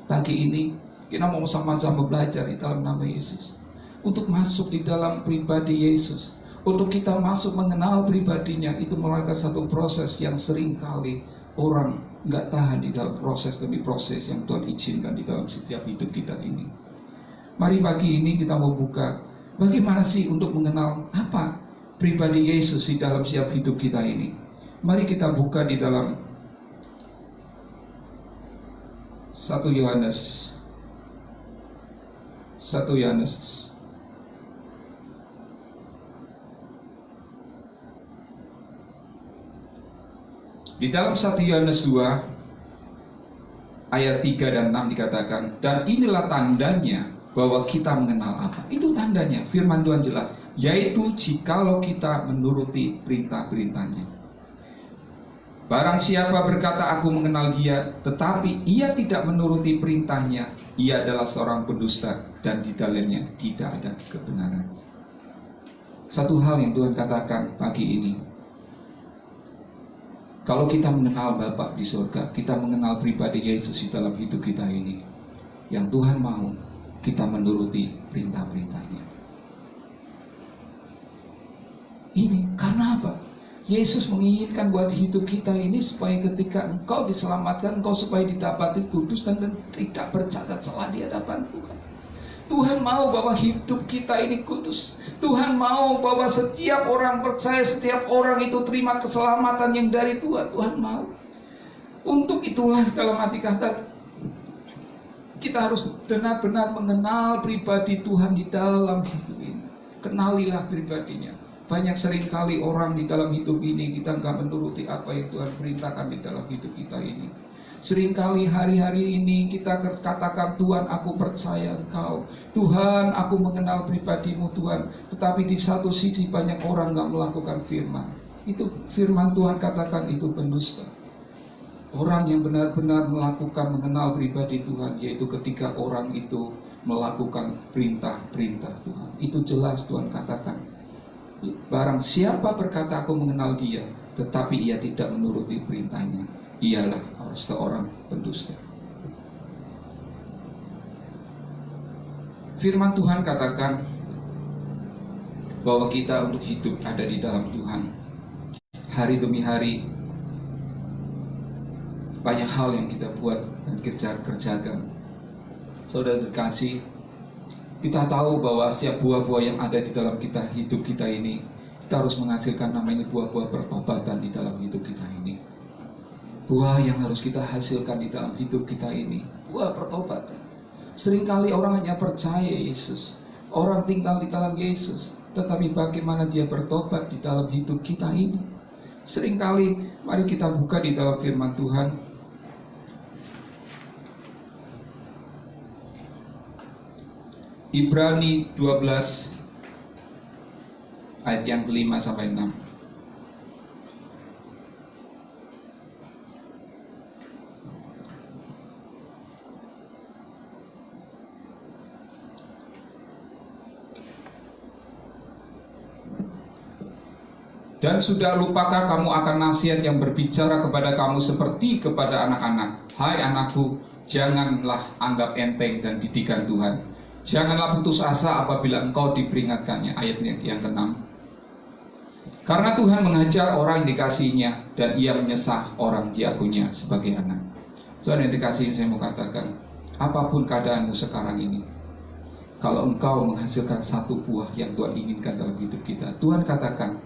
Pagi ini kita mau sama-sama belajar di dalam nama Yesus, untuk masuk di dalam pribadi Yesus, untuk kita masuk mengenal pribadinya. Itu merupakan satu proses yang seringkali orang nggak tahan di dalam proses demi proses yang Tuhan izinkan di dalam setiap hidup kita ini. Mari pagi ini kita mau buka Bagaimana sih untuk mengenal apa pribadi Yesus di dalam setiap hidup kita ini? Mari kita buka di dalam 1 Yohanes. Di dalam 1 Yohanes 2 ayat 3 dan 6 dikatakan, dan inilah tandanya bahwa kita mengenal apa. Itu tandanya, firman Tuhan jelas, yaitu jikalau kita menuruti perintah-perintahnya. Barang siapa berkata aku mengenal dia, tetapi ia tidak menuruti perintahnya, ia adalah seorang pendusta dan di dalamnya tidak ada kebenaran. Satu hal yang Tuhan katakan pagi ini, kalau kita mengenal Bapa di surga, kita mengenal pribadi Yesus di dalam hidup kita ini, yang Tuhan mau kita menuruti perintah-perintahnya. Ini karena apa? Yesus menginginkan buat hidup kita ini supaya ketika engkau diselamatkan, engkau supaya didapati kudus dan tidak bercacat celah di hadapan Tuhan. Tuhan mau bahwa hidup kita ini kudus. Tuhan mau bahwa setiap orang percaya, setiap orang itu terima keselamatan yang dari Tuhan. Tuhan mau. Untuk itulah dalam hati kata, kita harus benar-benar mengenal pribadi Tuhan di dalam hidup ini. Kenalilah pribadinya. Banyak seringkali orang di dalam hidup ini kita nggak menuruti apa yang Tuhan perintahkan di dalam hidup kita ini. Seringkali hari-hari ini kita katakan, Tuhan aku percaya Engkau, Tuhan aku mengenal pribadimu Tuhan. Tetapi di satu sisi banyak orang nggak melakukan firman. Itu firman Tuhan katakan itu pendusta. Orang yang benar-benar melakukan mengenal pribadi Tuhan, yaitu ketika orang itu melakukan perintah-perintah Tuhan. Itu jelas Tuhan katakan. Barang siapa berkata aku mengenal dia, tetapi ia tidak menuruti perintahnya, ialah seorang pendusta. Firman Tuhan katakan bahwa kita untuk hidup ada di dalam Tuhan. Hari demi hari banyak hal yang kita buat dan kerjakan. Saudara terkasih, kita tahu bahwa setiap buah-buah yang ada di dalam hidup kita ini, kita harus menghasilkan namanya buah-buah pertobatan di dalam hidup kita ini. Buah yang harus kita hasilkan di dalam hidup kita ini, buah pertobatan. Seringkali orang hanya percaya Yesus, orang tinggal di dalam Yesus, tetapi bagaimana dia bertobat di dalam hidup kita ini? Seringkali, mari kita buka di dalam firman Tuhan. Ibrani 12 ayat yang ke-5 sampai 6. Dan sudah lupakah kamu akan nasihat yang berbicara kepada kamu seperti kepada anak-anak? Hai anakku, janganlah anggap enteng dan didikan Tuhan. Janganlah putus asa apabila engkau diperingatkannya. Ayat yang ke-6. Karena Tuhan mengajar orang yang dikasihinya, dan ia menyesah orang diakunya sebagai anak. Saudara yang dikasihi, saya mau katakan, apapun keadaanmu sekarang ini, kalau engkau menghasilkan satu buah yang Tuhan inginkan dalam hidup kita, Tuhan katakan,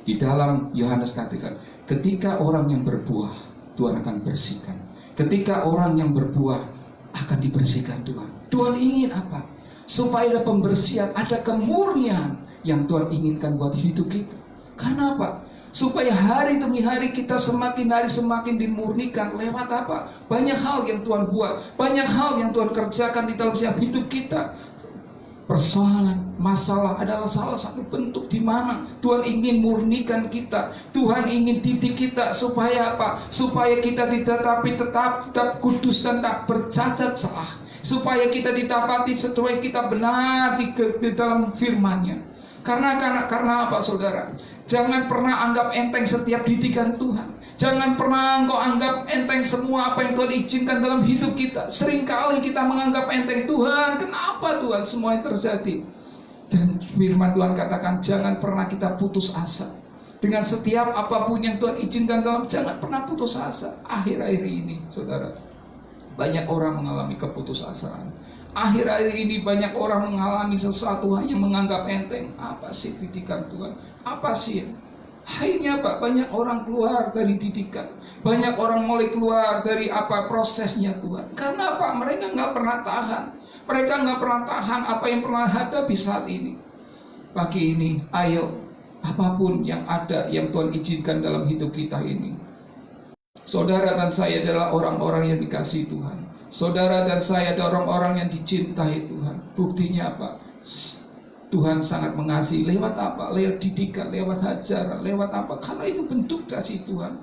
di dalam Yohanes katakan, ketika orang yang berbuah, Tuhan akan bersihkan. Ketika orang yang berbuah akan dibersihkan Tuhan. Tuhan ingin apa? Supaya ada pembersihan, ada kemurnian yang Tuhan inginkan buat hidup kita. Karena apa? Supaya hari demi hari kita semakin hari semakin dimurnikan lewat apa? Banyak hal yang Tuhan buat, banyak hal yang Tuhan kerjakan di dalam hidup kita. Persoalan, masalah adalah salah satu bentuk di mana Tuhan ingin murnikan kita. Tuhan ingin didik kita supaya apa? Supaya kita tetap kudus dan tak bercacat celah. Supaya kita didapati, supaya kita benar di dalam firman-Nya. Karena apa saudara? Jangan pernah anggap enteng setiap didikan Tuhan. Jangan pernah engkau anggap enteng semua apa yang Tuhan izinkan dalam hidup kita. Seringkali kita menganggap enteng, Tuhan, kenapa Tuhan semua yang terjadi? Dan firman Tuhan katakan, jangan pernah kita putus asa. Dengan setiap apapun yang Tuhan izinkan dalam, jangan pernah putus asa. Akhir-akhir ini, saudara, banyak orang mengalami keputusasaan. Akhir-akhir ini banyak orang mengalami sesuatu yang menganggap enteng. Apa sih didikan Tuhan? Apa sih? Akhirnya Pak, banyak orang keluar dari didikan. Banyak orang mulai keluar dari prosesnya Tuhan. Karena apa? Mereka nggak pernah tahan. Mereka nggak pernah tahan apa yang pernah hadapi saat ini. Pagi ini, ayo, apapun yang ada, yang Tuhan izinkan dalam hidup kita ini. Saudara dan saya adalah orang-orang yang dikasihi Tuhan. Saudara dan saya adalah orang-orang yang dicintai Tuhan. Buktinya apa? Tuhan sangat mengasihi. Lewat apa? Lewat didikan, lewat ajaran, lewat apa? Karena itu bentuk kasih Tuhan.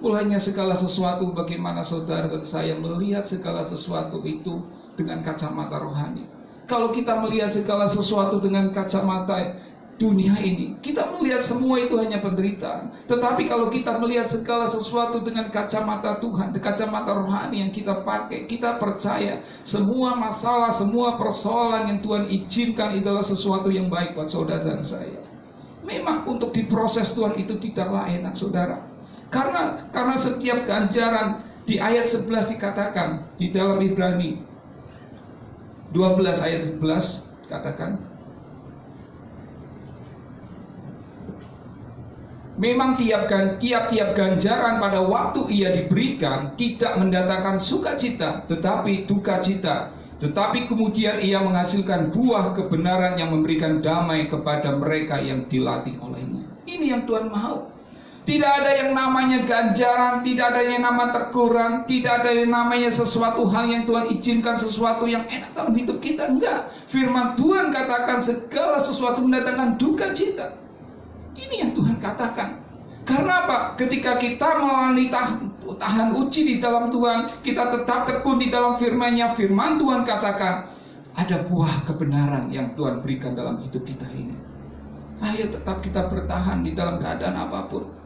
Mulainya segala sesuatu, bagaimana saudara dan saya melihat segala sesuatu itu dengan kacamata rohani. Kalau kita melihat segala sesuatu dengan kacamata dunia ini, kita melihat semua itu hanya penderitaan. Tetapi kalau kita melihat segala sesuatu dengan kacamata Tuhan, kacamata rohani yang kita pakai, kita percaya semua masalah, semua persoalan yang Tuhan izinkan adalah sesuatu yang baik buat saudara dan saya. Memang untuk diproses Tuhan itu tidaklah enak, saudara. Karena setiap ganjaran di ayat 11 dikatakan di dalam Ibrani 12 ayat 11 katakan, memang tiap-tiap ganjaran pada waktu ia diberikan tidak mendatangkan sukacita, tetapi duka cita. Tetapi kemudian ia menghasilkan buah kebenaran yang memberikan damai kepada mereka yang dilatih olehnya. Ini yang Tuhan mau. Tidak ada yang namanya ganjaran, tidak ada yang namanya teguran, tidak ada yang namanya sesuatu hal yang Tuhan izinkan, sesuatu yang enak dalam hidup kita. Enggak. Firman Tuhan katakan segala sesuatu mendatangkan duka cita. Ini yang Tuhan katakan. Karena apa? Ketika kita melani tahan uji di dalam Tuhan, kita tetap tekun di dalam firman-Nya. Firman Tuhan katakan ada buah kebenaran yang Tuhan berikan dalam hidup kita ini. Ayo tetap kita bertahan di dalam keadaan apapun.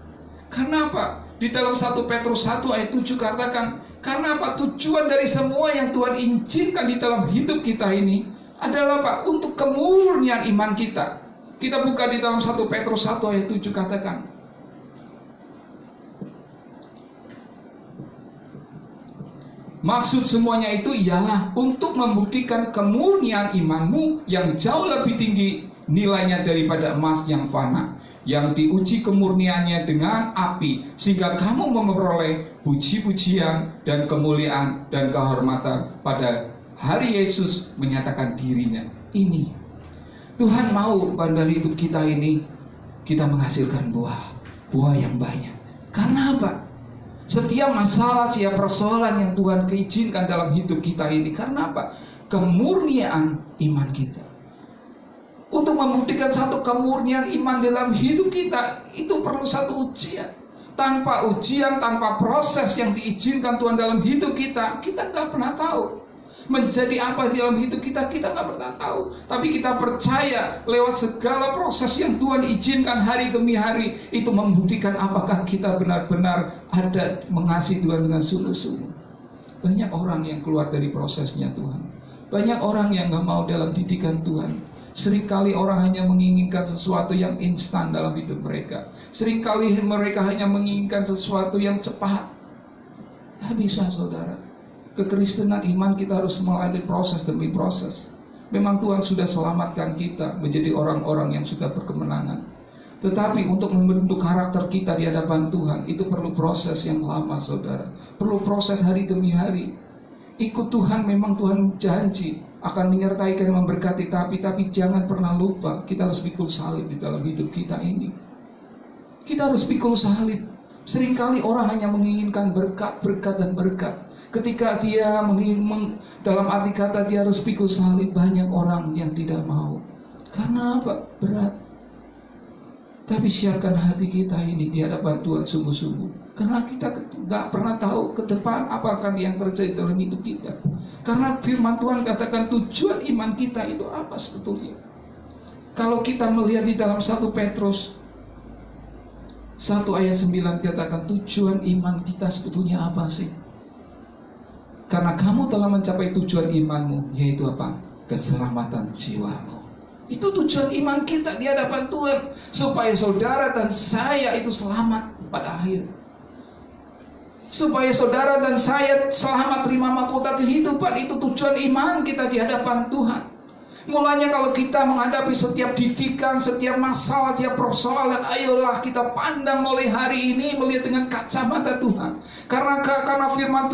Karena apa? Di dalam 1 Petrus 1 ayat 7 katakan, karena apa? Tujuan dari semua yang Tuhan izinkan di dalam hidup kita ini adalah apa? Untuk kemurnian iman kita. Kita buka di dalam 1 Petrus 1 ayat 7 katakan, maksud semuanya itu ialah untuk membuktikan kemurnian imanmu yang jauh lebih tinggi nilainya daripada emas yang fana, yang diuji kemurniannya dengan api, sehingga kamu memperoleh puji-pujian dan kemuliaan dan kehormatan pada hari Yesus menyatakan dirinya. Ini Tuhan mau pada hidup kita ini kita menghasilkan buah yang banyak. Karena apa? Setiap masalah, setiap persoalan yang Tuhan izinkan dalam hidup kita ini, karena apa? Kemurnian iman kita. Untuk membuktikan satu kemurnian iman dalam hidup kita, itu perlu satu ujian. Tanpa ujian, tanpa proses yang diizinkan Tuhan dalam hidup kita, kita nggak pernah tahu menjadi apa di dalam hidup kita, kita nggak pernah tahu. Tapi kita percaya lewat segala proses yang Tuhan izinkan hari demi hari, itu membuktikan apakah kita benar-benar ada mengasihi Tuhan dengan sungguh-sungguh. Banyak orang yang keluar dari prosesnya Tuhan. Banyak orang yang nggak mau dalam didikan Tuhan. Seringkali orang hanya menginginkan sesuatu yang instan dalam hidup mereka. Seringkali mereka hanya menginginkan sesuatu yang cepat. Tidak bisa, saudara. Kekristenan iman kita harus melalui proses demi proses. Memang Tuhan sudah selamatkan kita menjadi orang-orang yang sudah berkemenangan. Tetapi untuk membentuk karakter kita di hadapan Tuhan, itu perlu proses yang lama, saudara. Perlu proses hari demi hari. Ikut Tuhan, memang Tuhan janji akan menyertai dan memberkati, tapi jangan pernah lupa kita harus pikul salib di dalam hidup kita ini. Kita harus pikul salib. Seringkali orang hanya menginginkan berkat dan berkat. Ketika dia dalam arti kata dia harus pikul salib, banyak orang yang tidak mau. Karena apa? Berat. Tapi siapkan hati kita ini di hadapan Tuhan sungguh-sungguh. Karena kita nggak pernah tahu ke depan apakah yang terjadi dalam hidup kita. Karena firman Tuhan katakan tujuan iman kita itu apa sebetulnya. Kalau kita melihat di dalam 1 Petrus 1 ayat 9 katakan tujuan iman kita sebetulnya apa sih? Karena kamu telah mencapai tujuan imanmu, yaitu apa? Keselamatan jiwamu. Itu tujuan iman kita di hadapan Tuhan, supaya saudara dan saya itu selamat pada akhir. supaya saudara dan saya selamat terima mahkota kehidupan. Itu tujuan iman kita di hadapan Tuhan. Mulanya kalau kita menghadapi setiap didikan, setiap masalah, setiap persoalan, ayolah kita pandang mulai hari ini melihat dengan kacamata Tuhan. Karena firman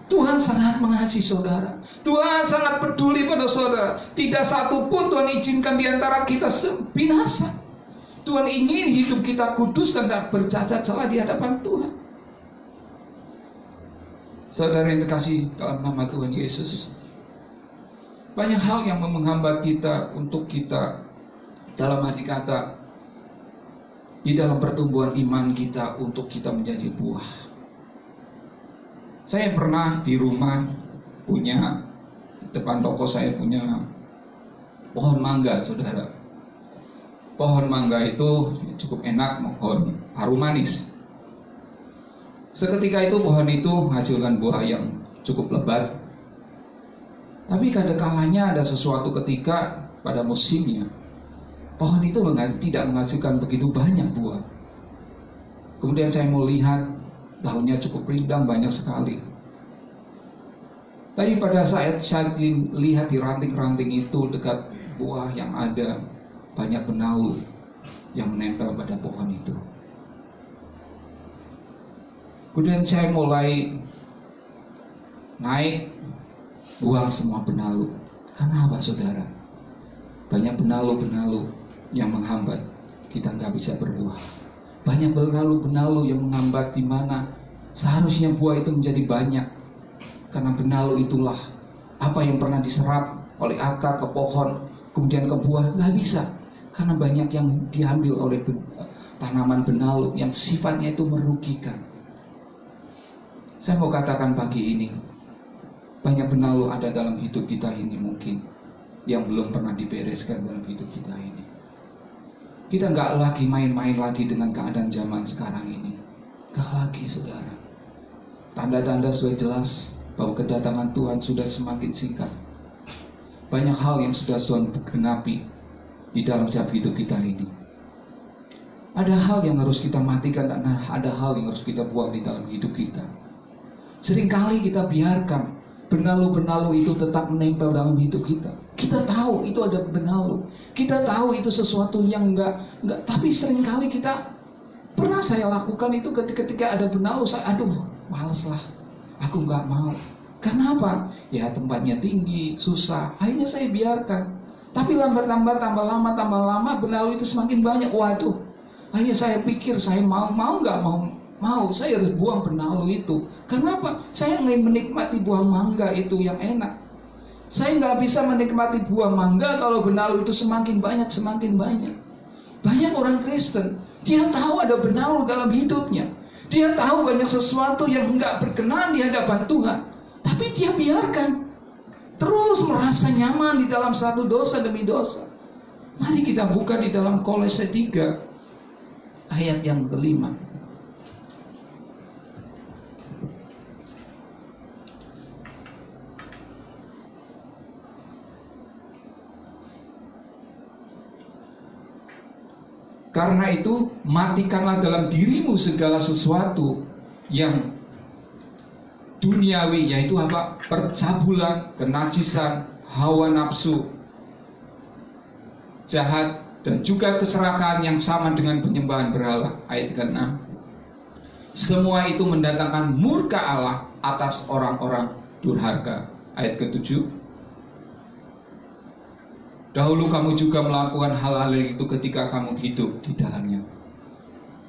Tuhan sangat mengasihi saudara. Tuhan sangat peduli pada saudara. Tidak satu pun Tuhan izinkan di antara kita binasa. Tuhan ingin hidup kita kudus dan tak bercacat celah di hadapan Tuhan. Saudara yang terkasih dalam nama Tuhan Yesus, banyak hal yang menghambat kita untuk kita, dalam arti kata, di dalam pertumbuhan iman kita untuk kita menjadi buah. Saya pernah di rumah punya, di depan toko saya punya pohon mangga, saudara. Pohon mangga itu cukup enak, pohon harum manis. Seketika itu pohon itu menghasilkan buah yang cukup lebat. Tapi kadang-kalanya ada sesuatu ketika pada musimnya pohon itu tidak menghasilkan begitu banyak buah. Kemudian saya mau lihat daunnya cukup rindang, banyak sekali. Tapi pada saat saya lihat di ranting-ranting itu dekat buah yang ada, banyak benalu yang menempel pada pohon itu. Kemudian saya mulai naik, buang semua benalu. Karena apa, saudara? Banyak benalu-benalu yang menghambat kita nggak bisa berbuah. Banyak benalu-benalu yang menghambat di mana seharusnya buah itu menjadi banyak. Karena benalu itulah apa yang pernah diserap oleh akar ke pohon, kemudian ke buah, nggak bisa. Karena banyak yang diambil oleh tanaman benalu yang sifatnya itu merugikan. Saya mau katakan pagi ini, banyak benalu ada dalam hidup kita ini mungkin yang belum pernah dibereskan dalam hidup kita ini. Kita nggak lagi main-main lagi dengan keadaan zaman sekarang ini. Nggak lagi, saudara. Tanda-tanda sudah jelas bahwa kedatangan Tuhan sudah semakin singkat. Banyak hal yang sudah Tuhan genapi di dalam setiap hidup kita ini. Ada hal yang harus kita matikan dan ada hal yang harus kita buang di dalam hidup kita. Seringkali kita biarkan benalu-benalu itu tetap menempel dalam hidup kita. Kita tahu itu ada benalu. Kita tahu itu sesuatu yang enggak, tapi seringkali kita, pernah saya lakukan itu ketika ada benalu, males lah. Aku enggak mau. Karena apa? Ya tempatnya tinggi, susah. Akhirnya saya biarkan. Tapi lambat-lambat, tambah lama, benalu itu semakin banyak. Waduh. Akhirnya saya pikir, saya mau nggak mau. Saya harus buang benalu itu. Kenapa? Saya ingin menikmati buah mangga itu yang enak. Saya nggak bisa menikmati buah mangga kalau benalu itu semakin banyak. Banyak orang Kristen, dia tahu ada benalu dalam hidupnya. Dia tahu banyak sesuatu yang nggak berkenan di hadapan Tuhan. Tapi dia biarkan. Terus merasa nyaman di dalam satu dosa demi dosa. Mari kita buka di dalam Kolose 3 ayat yang kelima. Karena itu matikanlah dalam dirimu segala sesuatu yang duniawi, yaitu apa? Percabulan, kenajisan, hawa nafsu, jahat, dan juga keserakahan yang sama dengan penyembahan berhala. Ayat ke-6. Semua itu mendatangkan murka Allah atas orang-orang durhaka. Ayat ke-7. Dahulu kamu juga melakukan hal-hal itu ketika kamu hidup di dalamnya.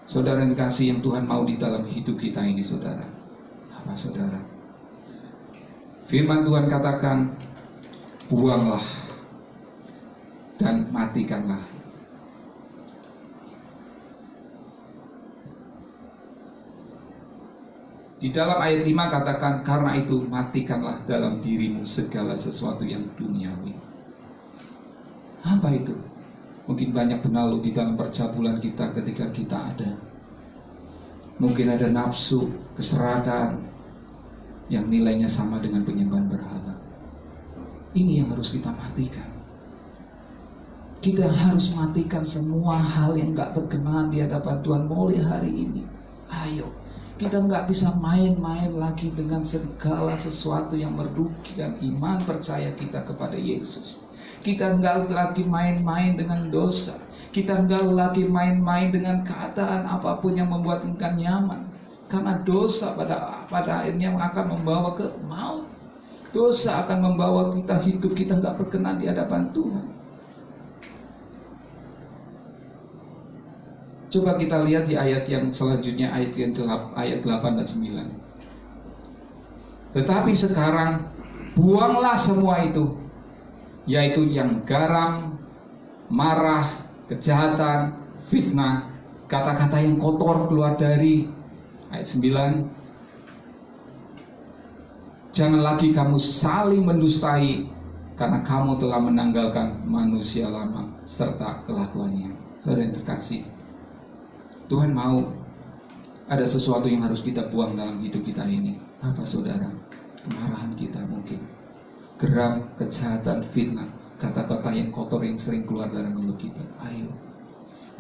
Saudara yang dikasihi yang Tuhan mau di dalam hidup kita ini, saudara. Apa, saudara? Firman Tuhan katakan, buanglah dan matikanlah. Di dalam ayat 5 katakan, karena itu matikanlah dalam dirimu segala sesuatu yang duniawi. Apa itu? Mungkin banyak benalu di dalam percabulan kita ketika kita ada. Mungkin ada nafsu, keserakahan yang nilainya sama dengan penyembahan berhala. Ini yang harus kita matikan. Kita harus matikan semua hal yang gak berkenan di hadapan Tuhan mulai hari ini. Ayo, Kita nggak bisa main-main lagi dengan segala sesuatu yang merugikan iman percaya kita kepada Yesus. Kita nggak lagi main-main dengan dosa. Kita nggak lagi main-main dengan keadaan apapun yang membuat kita nyaman. Karena dosa pada akhirnya akan membawa ke maut. Dosa akan membawa kita hidup kita nggak berkenan di hadapan Tuhan. Coba kita lihat di ayat yang selanjutnya, ayat 8 dan 9. Tetapi sekarang buanglah semua itu, yaitu yang garam, marah, kejahatan, fitnah, kata-kata yang kotor keluar dari. Ayat 9. Jangan lagi kamu saling mendustai, karena kamu telah menanggalkan manusia lama serta kelakuannya. Saudara yang terkasih, Tuhan mau ada sesuatu yang harus kita buang dalam hidup kita ini. Apa saudara? Kemarahan kita mungkin, geram, kejahatan, fitnah, kata-kata yang kotor yang sering keluar dari mulut kita. Ayo,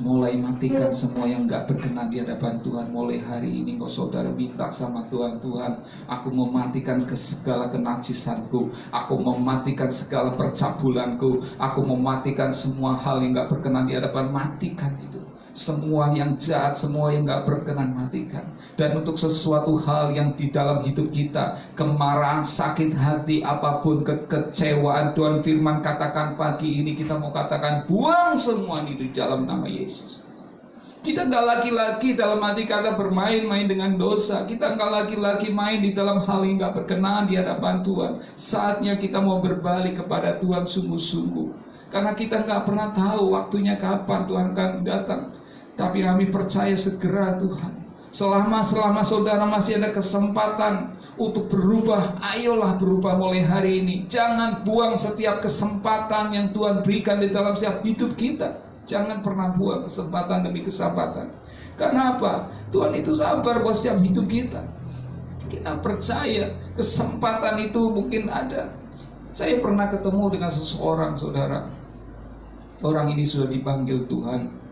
mulai matikan semua yang gak berkenan di hadapan Tuhan. Mulai hari ini kau saudara minta sama Tuhan, Tuhan, aku mematikan segala kenajisanku, aku mematikan segala percabulanku, aku mematikan semua hal yang gak berkenan di hadapan. Matikan itu. Semua yang jahat, semua yang gak berkenan, matikan. Dan untuk sesuatu hal yang di dalam hidup kita, kemarahan, sakit hati, apapun, kekecewaan, Tuhan firman katakan pagi ini, kita mau katakan buang semua ini di dalam nama Yesus. Kita gak lagi-lagi dalam hati kata bermain-main dengan dosa. Kita gak lagi-lagi main di dalam hal yang gak berkenan di hadapan Tuhan. Saatnya kita mau berbalik kepada Tuhan sungguh-sungguh. Karena kita gak pernah tahu waktunya kapan Tuhan akan datang. Tapi kami percaya segera Tuhan. Selama saudara masih ada kesempatan untuk berubah, ayolah berubah mulai hari ini. Jangan buang setiap kesempatan yang Tuhan berikan di dalam setiap hidup kita. Jangan pernah buang kesempatan demi kesempatan. Karena apa? Tuhan itu sabar buat setiap hidup kita. Kita percaya kesempatan itu mungkin ada. Saya pernah ketemu dengan seseorang, saudara. Orang ini sudah dipanggil Tuhan,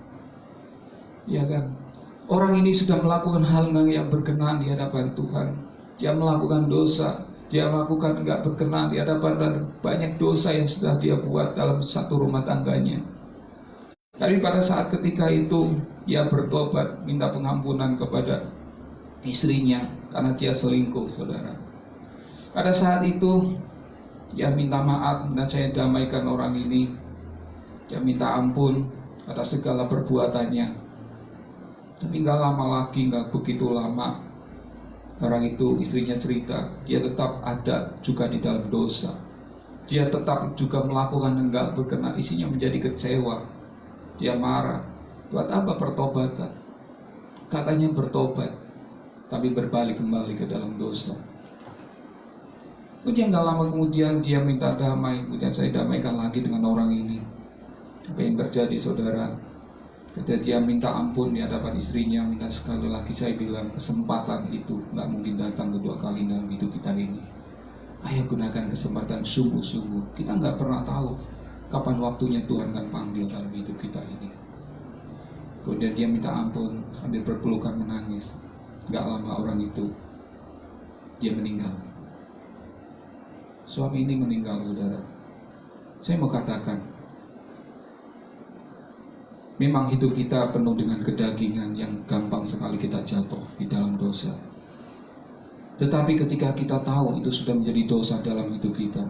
ya kan? Orang ini sudah melakukan hal yang berkenan di hadapan Tuhan. Dia melakukan dosa, dia melakukan enggak berkenan di hadapan, dan banyak dosa yang sudah dia buat dalam satu rumah tangganya. Tapi pada saat ketika itu dia bertobat, minta pengampunan kepada istrinya karena dia selingkuh, saudara. Pada saat itu dia minta maaf dan saya damaikan orang ini. Dia minta ampun atas segala perbuatannya. Tapi gak lama lagi, gak begitu lama, orang itu, istrinya cerita, dia tetap ada juga di dalam dosa. Dia tetap juga melakukan yang gak berkenan. Isinya menjadi kecewa. Dia marah. Buat apa pertobatan? Katanya bertobat, tapi berbalik kembali ke dalam dosa. Kemudian gak lama kemudian dia minta damai. Kemudian saya damaikan lagi dengan orang ini. Apa yang terjadi, saudara? Ketika dia minta ampun di hadapan istrinya, minta sekali lagi, saya bilang kesempatan itu gak mungkin datang kedua kali dalam hidup kita ini. Ayo gunakan kesempatan sungguh-sungguh. Kita gak pernah tahu kapan waktunya Tuhan akan panggil dalam hidup kita ini. Kemudian dia minta ampun sambil berpelukan menangis. Gak lama orang itu dia meninggal. Suami ini meninggal, saudara. Saya mau katakan, memang hidup kita penuh dengan kedagingan yang gampang sekali kita jatuh di dalam dosa. Tetapi ketika kita tahu itu sudah menjadi dosa dalam hidup kita,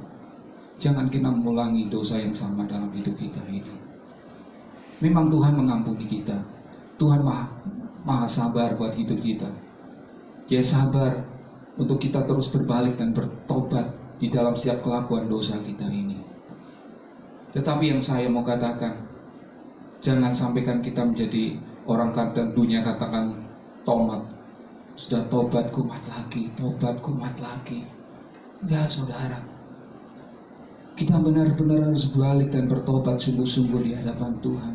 jangan kita mengulangi dosa yang sama dalam hidup kita ini. Memang Tuhan mengampuni kita. Tuhan maha sabar buat hidup kita. Dia sabar untuk kita terus berbalik dan bertobat di dalam setiap kelakuan dosa kita ini. Tetapi yang saya mau katakan, jangan sampaikan kita menjadi orang kadang dunia katakan tomat. Sudah tobat kumat lagi, tobat kumat lagi. Enggak, saudara. Kita benar-benar harus balik dan bertobat sungguh-sungguh di hadapan Tuhan.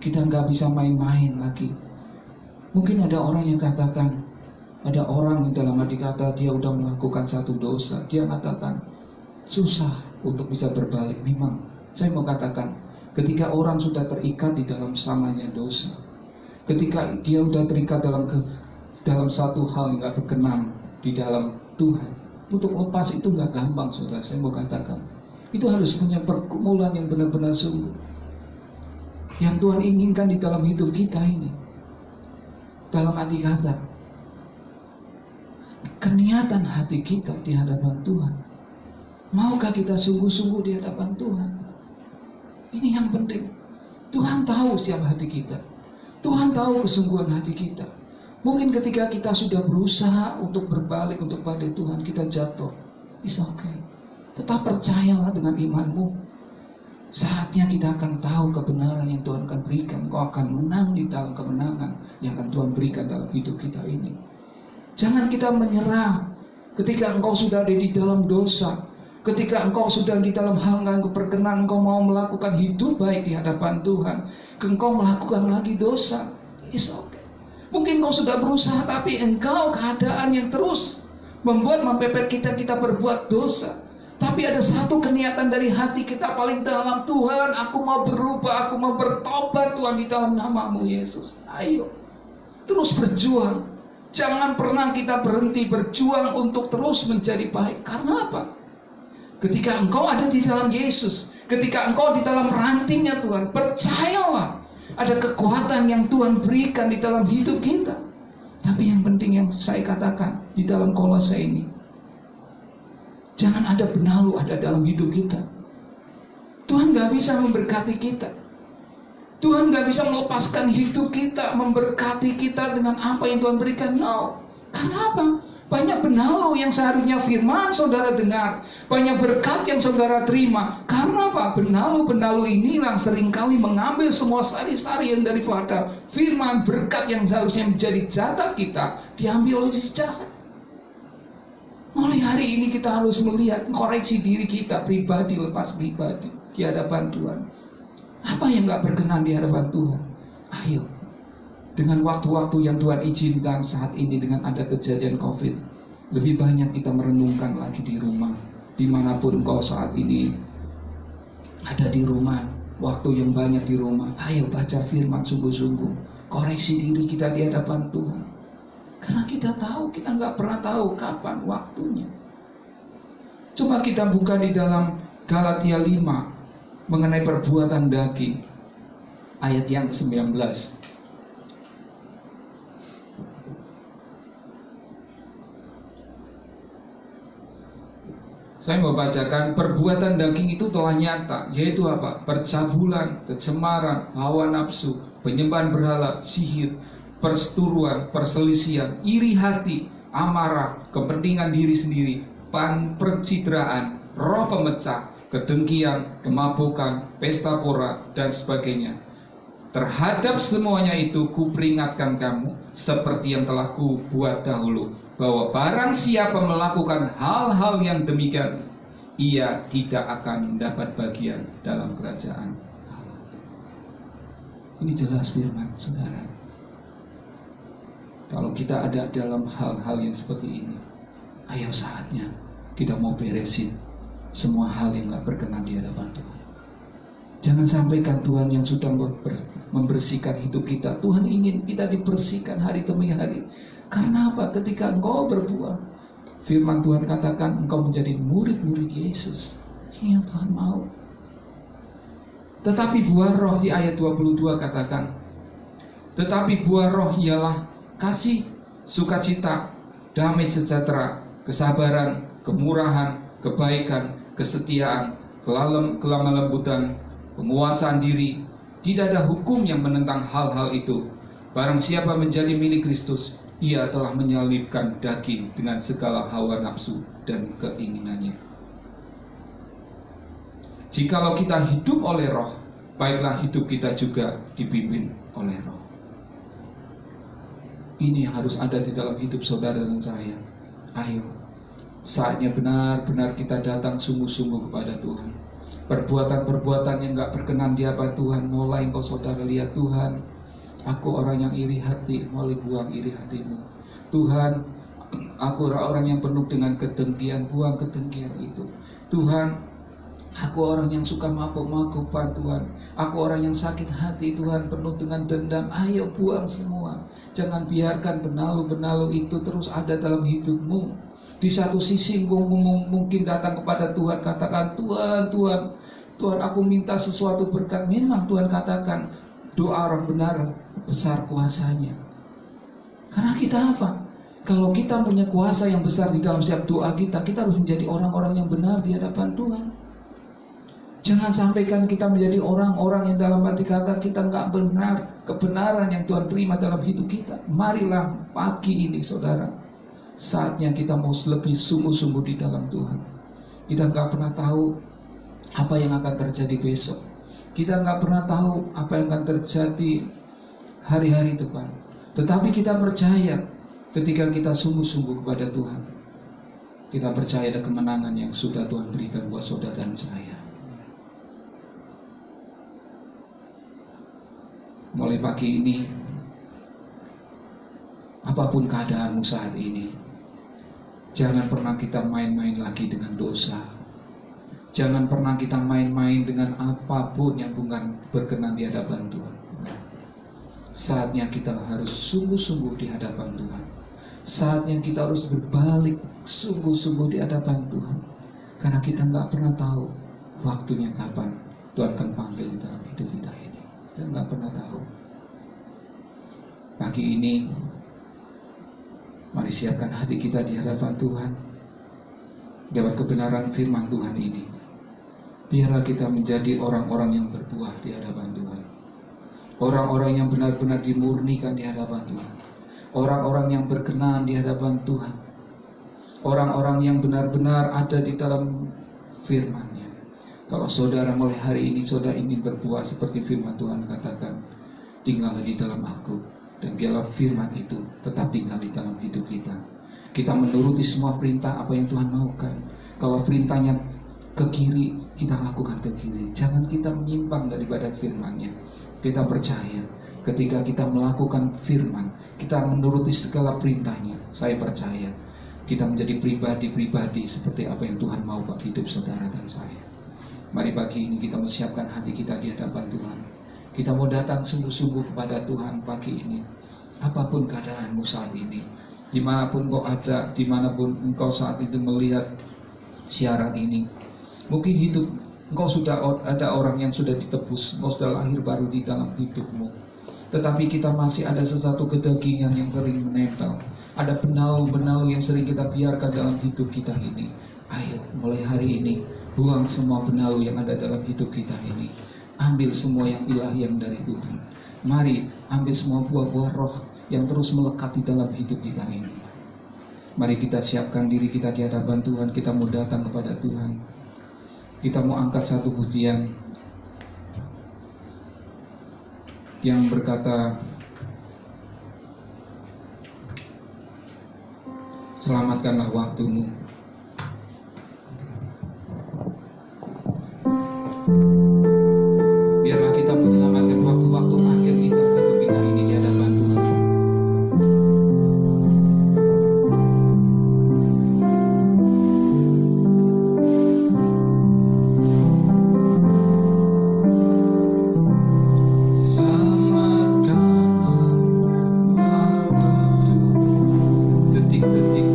Kita nggak bisa main-main lagi. Mungkin ada orang yang katakan, ada orang yang dalam hati kata dia udah melakukan satu dosa. Dia katakan susah untuk bisa berbalik. Memang saya mau katakan, ketika orang sudah terikat di dalam samanya dosa, ketika dia sudah terikat dalam dalam satu hal yang gak berkenan di dalam Tuhan, untuk lepas itu gak gampang, saudara. Saya mau katakan, itu harus punya pergumulan yang benar-benar sungguh, yang Tuhan inginkan di dalam hidup kita ini. Dalam arti kata, keniatan hati kita di hadapan Tuhan. Maukah kita sungguh-sungguh di hadapan Tuhan? Ini yang penting. Tuhan tahu setiap hati kita. Tuhan tahu kesungguhan hati kita. Mungkin ketika kita sudah berusaha untuk berbalik untuk pada Tuhan, kita jatuh. It's okay. Tetap percayalah dengan imanmu. Saatnya kita akan tahu kebenaran yang Tuhan akan berikan. Kau akan menang di dalam kemenangan yang akan Tuhan berikan dalam hidup kita ini. Jangan kita menyerah ketika engkau sudah ada di dalam dosa. Ketika engkau sudah di dalam hal yang berkenan, engkau mau melakukan hidup baik di hadapan Tuhan, engkau melakukan lagi dosa. It's okay. Mungkin engkau sudah berusaha, tapi engkau keadaan yang terus membuat mempepet kita berbuat dosa. Tapi ada satu keniatan dari hati kita paling dalam, Tuhan, aku mau berubah, aku mau bertobat Tuhan di dalam nama-Mu Yesus. Ayo, terus berjuang. Jangan pernah kita berhenti berjuang untuk terus menjadi baik. Karena apa? Ketika engkau ada di dalam Yesus, ketika engkau di dalam rantingnya Tuhan, percayalah, ada kekuatan yang Tuhan berikan di dalam hidup kita. Tapi yang penting yang saya katakan di dalam Kolose ini, jangan ada benalu ada dalam hidup kita. Tuhan gak bisa memberkati kita. Tuhan gak bisa melepaskan hidup kita, memberkati kita dengan apa yang Tuhan berikan. No. Karena apa? Banyak benalu yang seharusnya firman saudara dengar, banyak berkat yang saudara terima. Karena apa? Benalu-benalu inilah seringkali mengambil semua sari-sari yang daripada firman berkat yang seharusnya menjadi jatah kita, diambil oleh jahat. Mulai hari ini kita harus melihat, koreksi diri kita pribadi lepas pribadi di hadapan Tuhan. Apa yang gak berkenan di hadapan Tuhan? Ayo, dengan waktu-waktu yang Tuhan izinkan saat ini, dengan ada kejadian COVID, lebih banyak kita merenungkan lagi di rumah. Dimanapun kau saat ini ada di rumah, waktu yang banyak di rumah, ayo baca firman sungguh-sungguh, koreksi diri kita di hadapan Tuhan. Karena kita tahu, kita nggak pernah tahu kapan waktunya. Coba kita buka di dalam Galatia 5 mengenai perbuatan daging, ayat yang ke-19. Saya mau bacakan, perbuatan daging itu telah nyata, yaitu apa? Percabulan, kecemaran, hawa nafsu, penyembahan berhala, sihir, perseteruan, perselisihan, iri hati, amarah, kepentingan diri sendiri, percitraan, roh pemecah, kedengkian, kemabukan, pesta pora, dan sebagainya. Terhadap semuanya itu kuperingatkan kamu, seperti yang telah kubuat dahulu, bahwa barang siapa melakukan hal-hal yang demikian, ia tidak akan mendapat bagian dalam kerajaan Allah. Ini jelas firman, saudara. Kalau kita ada dalam hal-hal yang seperti ini, ayo saatnya kita mau beresin semua hal yang gak berkenan di hadapan Tuhan. Jangan sampaikan Tuhan yang sudah membersihkan hidup kita, Tuhan ingin kita dibersihkan hari demi hari. Karena apa? Ketika engkau berbuah, firman Tuhan katakan engkau menjadi murid-murid Yesus. Ini yang Tuhan mau. Tetapi buah roh di ayat 22 katakan, tetapi buah roh ialah kasih, sukacita, damai sejahtera, kesabaran, kemurahan, kebaikan, kesetiaan, kelembutan, penguasaan diri. Tidak ada hukum yang menentang hal-hal itu. Barang siapa menjadi milik Kristus, ia telah menyalibkan daging dengan segala hawa nafsu dan keinginannya. Jikalau kita hidup oleh roh, baiklah hidup kita juga dipimpin oleh roh. Ini yang harus ada di dalam hidup saudara dan saya. Ayo, saatnya benar-benar kita datang sungguh-sungguh kepada Tuhan. Perbuatan-perbuatan yang gak berkenan di hadapan Tuhan, mulai engkau saudara lihat, Tuhan, aku orang yang iri hati, mulai buang iri hatimu. Tuhan, aku orang yang penuh dengan kedengkian, buang kedengkian itu. Tuhan, Aku orang yang suka mabuk-mabukan Tuhan. Aku orang yang sakit hati Tuhan, penuh dengan dendam. Ayo buang semua. Jangan biarkan benalu-benalu itu terus ada dalam hidupmu. Di satu sisi mungkin datang kepada Tuhan, katakan, Tuhan, Tuhan, Tuhan, aku minta sesuatu berkat. Memang Tuhan katakan, doa orang benar besar kuasanya. Karena kita apa? Kalau kita punya kuasa yang besar di dalam setiap doa kita, kita harus menjadi orang-orang yang benar di hadapan Tuhan. Jangan sampaikan kita menjadi orang-orang yang dalam arti kata kita nggak benar, kebenaran yang Tuhan terima dalam hidup kita. Marilah pagi ini saudara, saatnya kita mau lebih sungguh-sungguh di dalam Tuhan. Kita nggak pernah tahu apa yang akan terjadi besok. Kita nggak pernah tahu apa yang akan terjadi hari-hari depan. Tetapi kita percaya ketika kita sungguh-sungguh kepada Tuhan, kita percaya ada kemenangan yang sudah Tuhan berikan buat saudara dan saya. Mulai pagi ini, apapun keadaanmu saat ini, jangan pernah kita main-main lagi dengan dosa. Jangan pernah kita main-main dengan apapun yang bukan berkenan di hadapan Tuhan. Saatnya kita harus sungguh-sungguh di hadapan Tuhan. Saatnya kita harus berbalik sungguh-sungguh di hadapan Tuhan. Karena kita nggak pernah tahu waktunya kapan Tuhan akan panggil dalam hidup kita ini. Kita nggak pernah tahu. Pagi ini, mari siapkan hati kita di hadapan Tuhan. Lewat kebenaran firman Tuhan ini, biarlah kita menjadi orang-orang yang berbuah di hadapan Tuhan. Orang-orang yang benar-benar dimurnikan di hadapan Tuhan. Orang-orang yang berkenan di hadapan Tuhan. Orang-orang yang benar-benar ada di dalam firman-Nya. Kalau saudara mulai hari ini saudara ingin berbuah seperti firman Tuhan katakan, tinggallah di dalam aku, dan biarlah firman itu tetap tinggal di dalam hidup kita. Kita menuruti semua perintah apa yang Tuhan maukan. Kalau perintahnya ke kiri, kita lakukan ke kiri. Jangan kita menyimpang daripada firman-Nya. Kita percaya ketika kita melakukan firman, kita menuruti segala perintahnya. Saya percaya kita menjadi pribadi-pribadi seperti apa yang Tuhan mau buat hidup saudara dan saya. Mari pagi ini kita menyiapkan hati kita di hadapan Tuhan. Kita mau datang sungguh-sungguh kepada Tuhan pagi ini. Apapun keadaanmu saat ini, dimanapun kau ada, dimanapun engkau saat itu melihat siaran ini, mungkin hidup engkau sudah ada orang yang sudah ditebus, engkau sudah lahir baru di dalam hidupmu. Tetapi kita masih ada sesuatu kedagingan yang sering menempel. Ada benalu-benalu yang sering kita biarkan dalam hidup kita ini. Ayo mulai hari ini, buang semua benalu yang ada dalam hidup kita ini. Ambil semua yang ilahi yang dari Tuhan. Mari ambil semua buah-buah roh yang terus melekat di dalam hidup kita ini. Mari kita siapkan diri kita di hadapan Tuhan. Kita mau datang kepada Tuhan. Kita mau angkat satu pujian yang berkata, selamatkanlah waktumu. Biarlah kita menyelamatkan waktu-waktu akhir kita, hidup kita ini di hadapan Tuhan. Selamatkanlah waktuku, detik-detik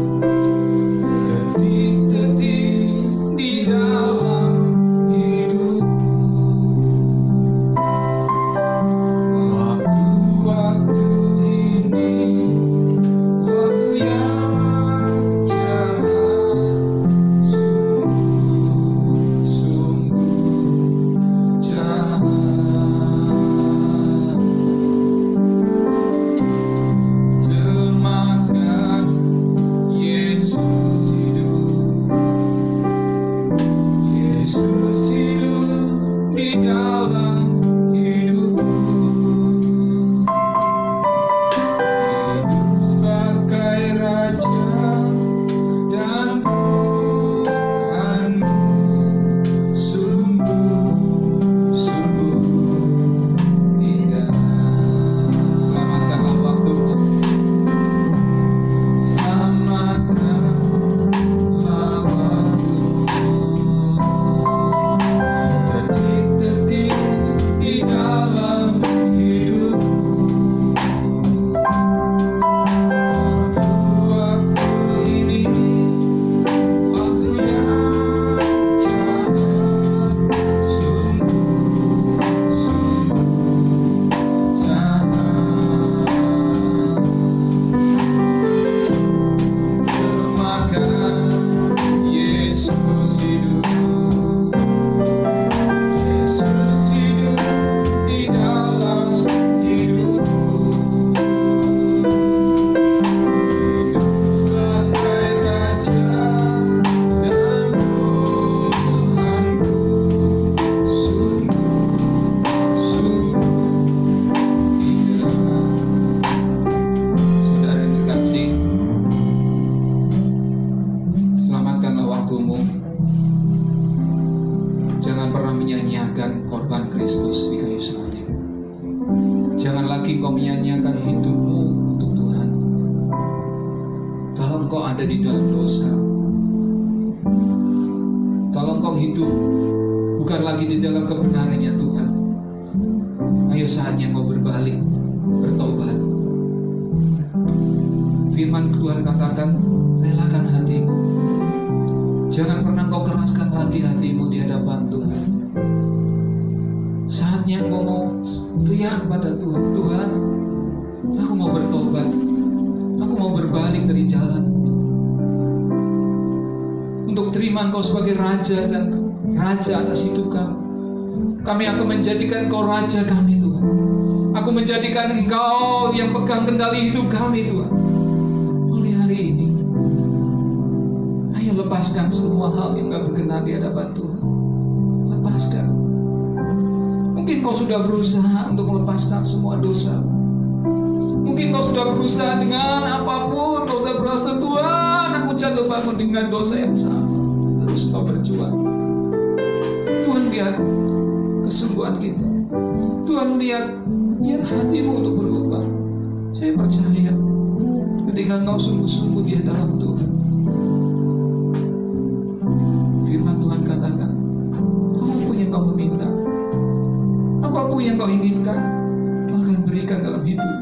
pernah menyanyiakan korban Kristus di kayu salib. Jangan lagi kau menyanyiakan hidupmu untuk Tuhan. Kalau engkau ada di dalam dosa, kalau engkau hidup bukan lagi di dalam kebenarannya Tuhan, ayo saatnya kau berbalik, bertobat. Firman Tuhan katakan, relakan hatimu. Jangan pernah kau keraskan lagi hatimu di hadapan Tuhan. Saatnya kau mau teriak pada Tuhan, Tuhan, aku mau bertobat, aku mau berbalik dari jalanmu, untuk terima Engkau sebagai Raja dan Raja atas hidup kami. Kami akan menjadikan Engkau Raja kami, Tuhan. Aku menjadikan Engkau yang pegang kendali hidup kami, Tuhan. Mulai hari ini, ayo lepaskan semua hal yang gak berkenan di hadapan Tuhan. Lepaskan. Mungkin kau sudah berusaha untuk melepaskan semua dosa. Mungkin kau sudah berusaha dengan apapun. Kau sudah berusaha, Tuhan, aku jatuh bangun dengan dosa yang sama. Terus kau berjuang. Tuhan lihat kesungguhan kita. Tuhan lihat hatimu untuk berubah. Saya percaya ketika engkau sungguh-sungguh di dalam Tuhan, firman Tuhan katakan, apapun yang kau meminta, apapun yang kau inginkan, akan berikan dalam hidup.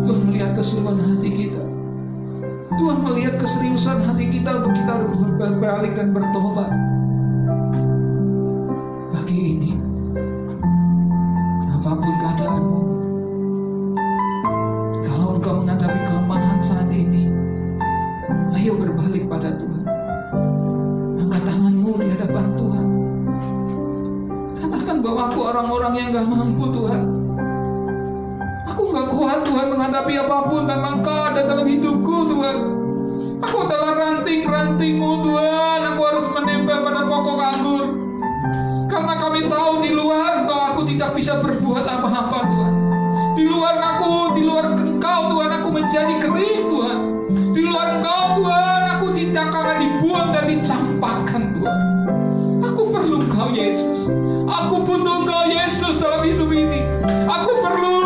Tuhan melihat kesungguhan hati kita. Tuhan melihat keseriusan hati kita untuk kita berbalik dan bertobat. Pagi ini, apapun keadaanmu, kalau engkau menghadapi kelemahan saat ini, ayo berbalik pada Tuhan. Angkat tanganmu di hadapan Tuhan. Katakan bahwa aku orang-orang yang gak mampu, Tuhan. Aku gak kuat, Tuhan, menghadapi apapun tanpa Engkau ada dalam hidupku, Tuhan. Aku adalah ranting-ranting-Mu, Tuhan. Aku harus menempel pada pokok anggur. Karena kami tahu di luar Engkau aku tidak bisa berbuat apa-apa, Tuhan. Di luar aku, di luar Engkau, Tuhan, aku menjadi kering, Tuhan. Di luar Engkau, Tuhan, aku tidak akan dibuang dan dicampakkan, Tuhan. Aku perlu Engkau, Yesus. Aku butuh Engkau, Yesus, dalam hidup ini. Aku perlu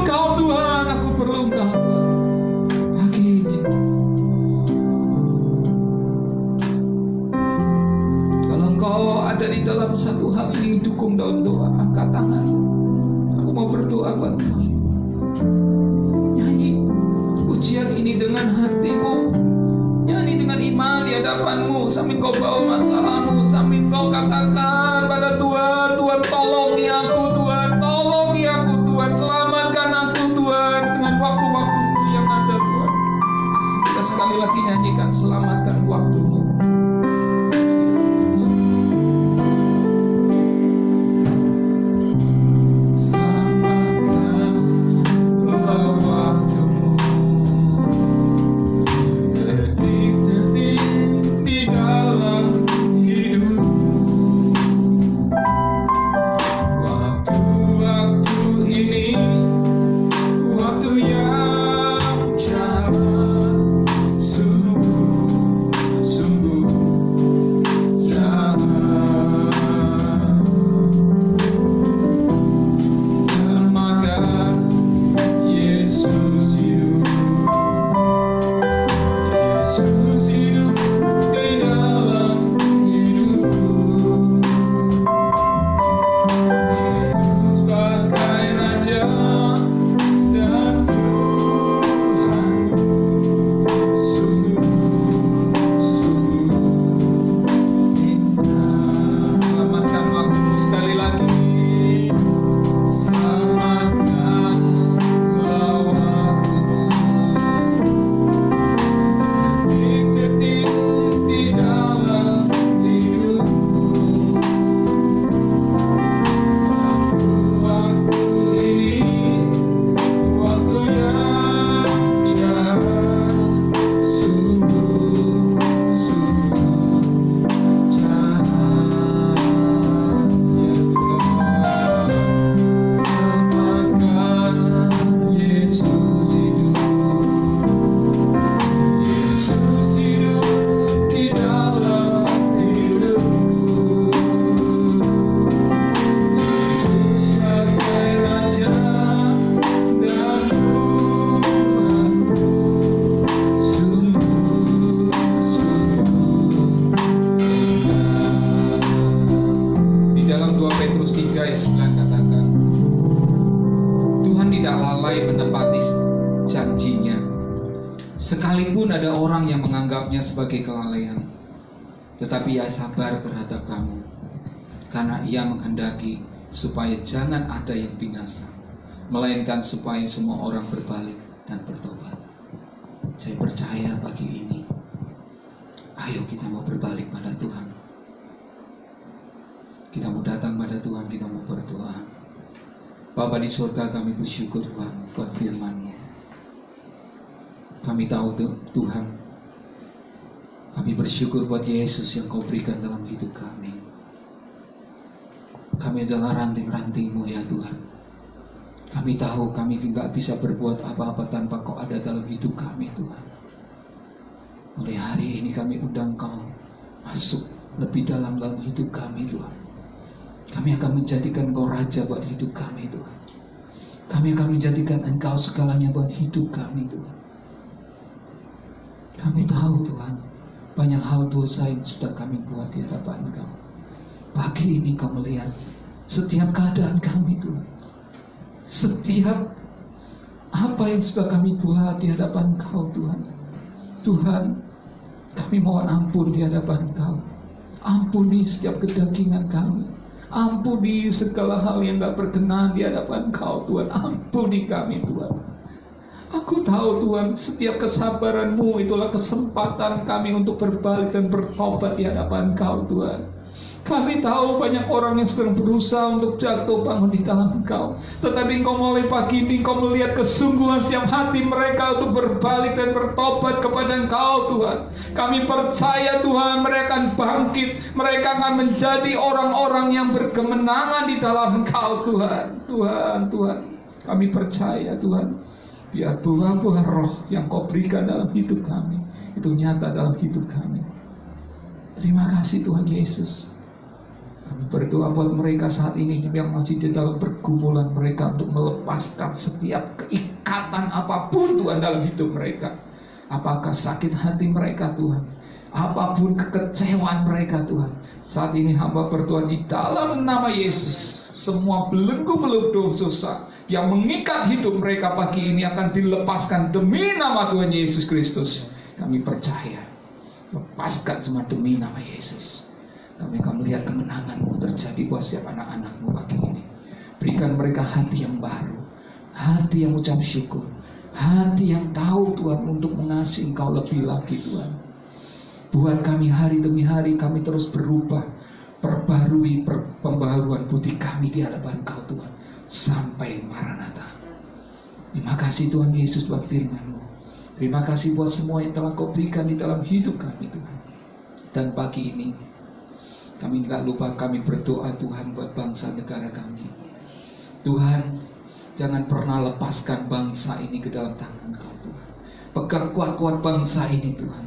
Engkau, Tuhan. Aku perlu Engkau, Tuhan. Pagi ini, kalau Engkau ada di dalam satu hal ini, dukung dalam doa, angkat tanganmu. Aku mau berdoa buat Engkau. Nyanyi pujian ini dengan hatimu. Nyanyi dengan iman di hadapanmu, sambil kau bawa masalahmu, sambil kau katakan pada Tuhan, Tuhan tolongi aku, Tuhan, tolongi aku, Tuhan, selamatkan aku, Tuhan, dengan waktu-waktuku yang ada, Tuhan. Kita sekali lagi nyanyikan, selamatkan waktumu. Sungguh sampai menepati janjinya. Sekalipun ada orang yang menganggapnya sebagai kelalaian, tetapi ia sabar terhadap kamu, karena ia menghendaki supaya jangan ada yang binasa, melainkan supaya semua orang berbalik dan bertobat. Saya percaya pagi ini, ayo kita mau berbalik pada Tuhan. Kita mau datang pada Tuhan, kita mau berdoa. Bapa di surga, kami bersyukur Tuhan buat firman-Mu. Kami tahu Tuhan, kami bersyukur buat Yesus yang Kau berikan dalam hidup kami. Kami adalah ranting-ranting-Mu ya Tuhan. Kami tahu kami tidak bisa berbuat apa-apa tanpa Kau ada dalam hidup kami Tuhan. Mulai hari ini kami undang Kau masuk lebih dalam hidup kami Tuhan. Kami akan menjadikan Kau Raja buat hidup kami Tuhan. Kami akan menjadikan Engkau segalanya buat hidup kami Tuhan. Kami tahu Tuhan, banyak hal dosa yang sudah kami buat di hadapan Engkau. Pagi ini Kau melihat setiap keadaan kami Tuhan. Setiap apa yang sudah kami buat di hadapan Engkau Tuhan. Tuhan, kami mohon ampun di hadapan Engkau. Ampuni setiap kedagingan kami. Ampuni segala hal yang tak berkenan di hadapan Kau Tuhan. Ampuni kami Tuhan. Aku tahu Tuhan, setiap kesabaran-Mu itulah kesempatan kami untuk berbalik dan bertobat di hadapan Kau Tuhan. Kami tahu banyak orang yang sedang berusaha untuk jatuh bangun di dalam Engkau. Tetapi Engkau mulai pagi ini Engkau melihat kesungguhan setiap hati mereka untuk berbalik dan bertobat kepada Engkau Tuhan. Kami percaya Tuhan, mereka akan bangkit. Mereka akan menjadi orang-orang yang berkemenangan di dalam Engkau Tuhan. Tuhan, kami percaya Tuhan, biar buah-buah roh yang Kau berikan dalam hidup kami itu nyata dalam hidup kami. Terima kasih Tuhan Yesus. Kami berdoa buat mereka saat ini yang masih di dalam pergumulan mereka, untuk melepaskan setiap keikatan apapun Tuhan dalam hidup mereka. Apakah sakit hati mereka Tuhan, apapun kekecewaan mereka Tuhan, saat ini hamba berdoa di dalam nama Yesus, semua belenggu-belenggu dosa yang mengikat hidup mereka pagi ini akan dilepaskan demi nama Tuhan Yesus Kristus. Kami percaya, lepaskan semua demi nama Yesus. Kami akan melihat kemenangan-Mu terjadi buat setiap anak-anak-Mu pagi ini. Berikan mereka hati yang baru, hati yang ucap syukur, hati yang tahu Tuhan untuk mengasihi Engkau lebih lagi Tuhan. Buat kami hari demi hari kami terus berubah, perbarui pembaharuan budi kami di hadapan Engkau Tuhan, sampai Maranatha. Terima kasih Tuhan Yesus buat firman-Mu. Terima kasih buat semua yang telah Kau berikan di dalam hidup kami Tuhan. Dan pagi ini kami tidak lupa kami berdoa Tuhan buat bangsa negara kami. Tuhan, jangan pernah lepaskan bangsa ini ke dalam tangan Kau Tuhan. Pegang kuat-kuat bangsa ini Tuhan.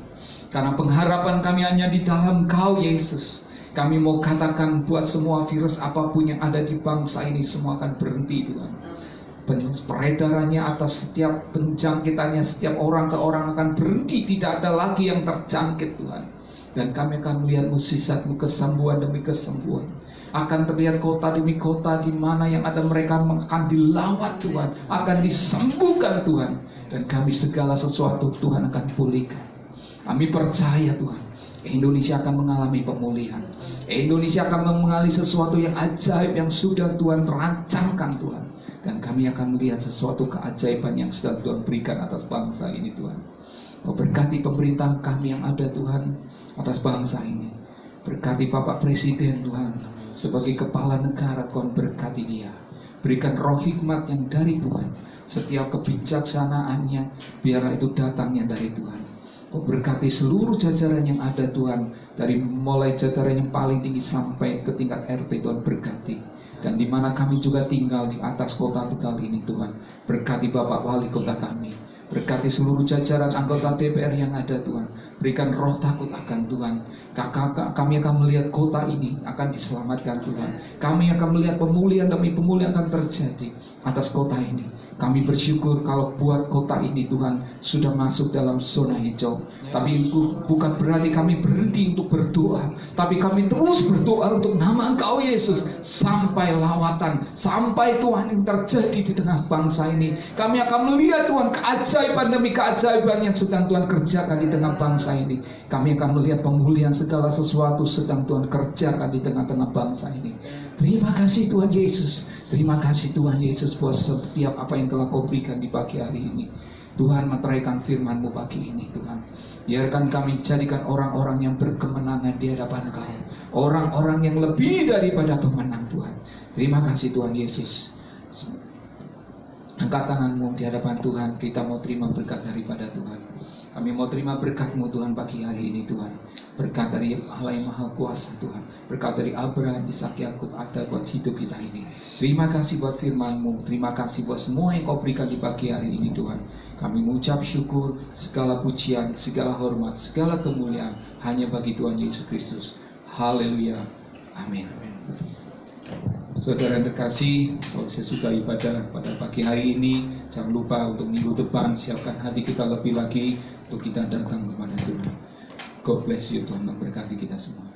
Karena pengharapan kami hanya di dalam Kau Yesus. Kami mau katakan buat semua virus apapun yang ada di bangsa ini semua akan berhenti Tuhan. Peredarannya atas setiap penjangkitannya, setiap orang ke orang akan berhenti. Tidak ada lagi yang terjangkit Tuhan. Dan kami akan melihat mukjizat-Mu, kesembuhan demi kesembuhan. Akan terlihat kota demi kota di mana yang ada mereka akan dilawat Tuhan, akan disembuhkan Tuhan. Dan kami segala sesuatu Tuhan akan pulihkan. Kami percaya Tuhan, Indonesia akan mengalami pemulihan. Indonesia akan mengalami sesuatu yang ajaib yang sudah Tuhan rancangkan Tuhan. Dan kami akan melihat sesuatu keajaiban yang sudah Tuhan berikan atas bangsa ini Tuhan. Kau berkati pemerintah kami yang ada Tuhan atas bangsa ini. Berkati Bapak Presiden Tuhan, sebagai kepala negara Tuhan berkati dia. Berikan roh hikmat yang dari Tuhan. Setiap kebijaksanaannya biarlah itu datangnya dari Tuhan. Kau berkati seluruh jajaran yang ada Tuhan, dari mulai jajaran yang paling tinggi sampai ke tingkat RT Tuhan berkati. Dan di mana kami juga tinggal di atas kota Tegal ini Tuhan, berkati Bapak Wali Kota kami. Berkati seluruh jajaran anggota DPR yang ada Tuhan. Berikan roh takut akan Tuhan. Kami akan melihat kota ini akan diselamatkan Tuhan. Kami akan melihat pemulihan demi pemulihan akan terjadi atas kota ini. Kami bersyukur kalau buat kota ini Tuhan sudah masuk dalam zona hijau. Tapi bukan berarti kami berhenti untuk berdoa, tapi kami terus berdoa untuk nama Engkau Yesus sampai lawatan, sampai Tuhan yang terjadi di tengah bangsa ini. Kami akan melihat Tuhan keajaiban demi keajaiban yang sedang Tuhan kerjakan di tengah bangsa ini. Kami akan melihat pemulihan segala sesuatu sedang Tuhan kerjakan di tengah-tengah bangsa ini. Terima kasih Tuhan Yesus. Terima kasih Tuhan Yesus buat setiap apa yang telah Kau berikan di pagi hari ini. Tuhan, meteraikan firman-Mu pagi ini Tuhan. Biarkan kami jadikan orang-orang yang berkemenangan di hadapan Kau. Orang-orang yang lebih daripada pemenang Tuhan. Terima kasih Tuhan Yesus. Angkat tangan-Mu di hadapan Tuhan. Kita mau terima berkat daripada Tuhan. Kami mau terima berkat-Mu Tuhan pagi hari ini Tuhan. Berkat dari Allah yang Maha Kuasa Tuhan. Berkat dari Abraham, Ishak, Yakub ada buat hidup kita ini. Terima kasih buat firman-Mu. Terima kasih buat semua yang Kau berikan di pagi hari ini Tuhan. Kami mengucap syukur, segala pujian, segala hormat, segala kemuliaan hanya bagi Tuhan Yesus Kristus. Haleluya. Amin. Saudara yang terkasih, sesudah ibadah pada pagi hari ini, jangan lupa untuk minggu depan siapkan hati kita lebih lagi untuk kita datang kepada Tuhan. God bless you, Tuhan memberkati kita semua.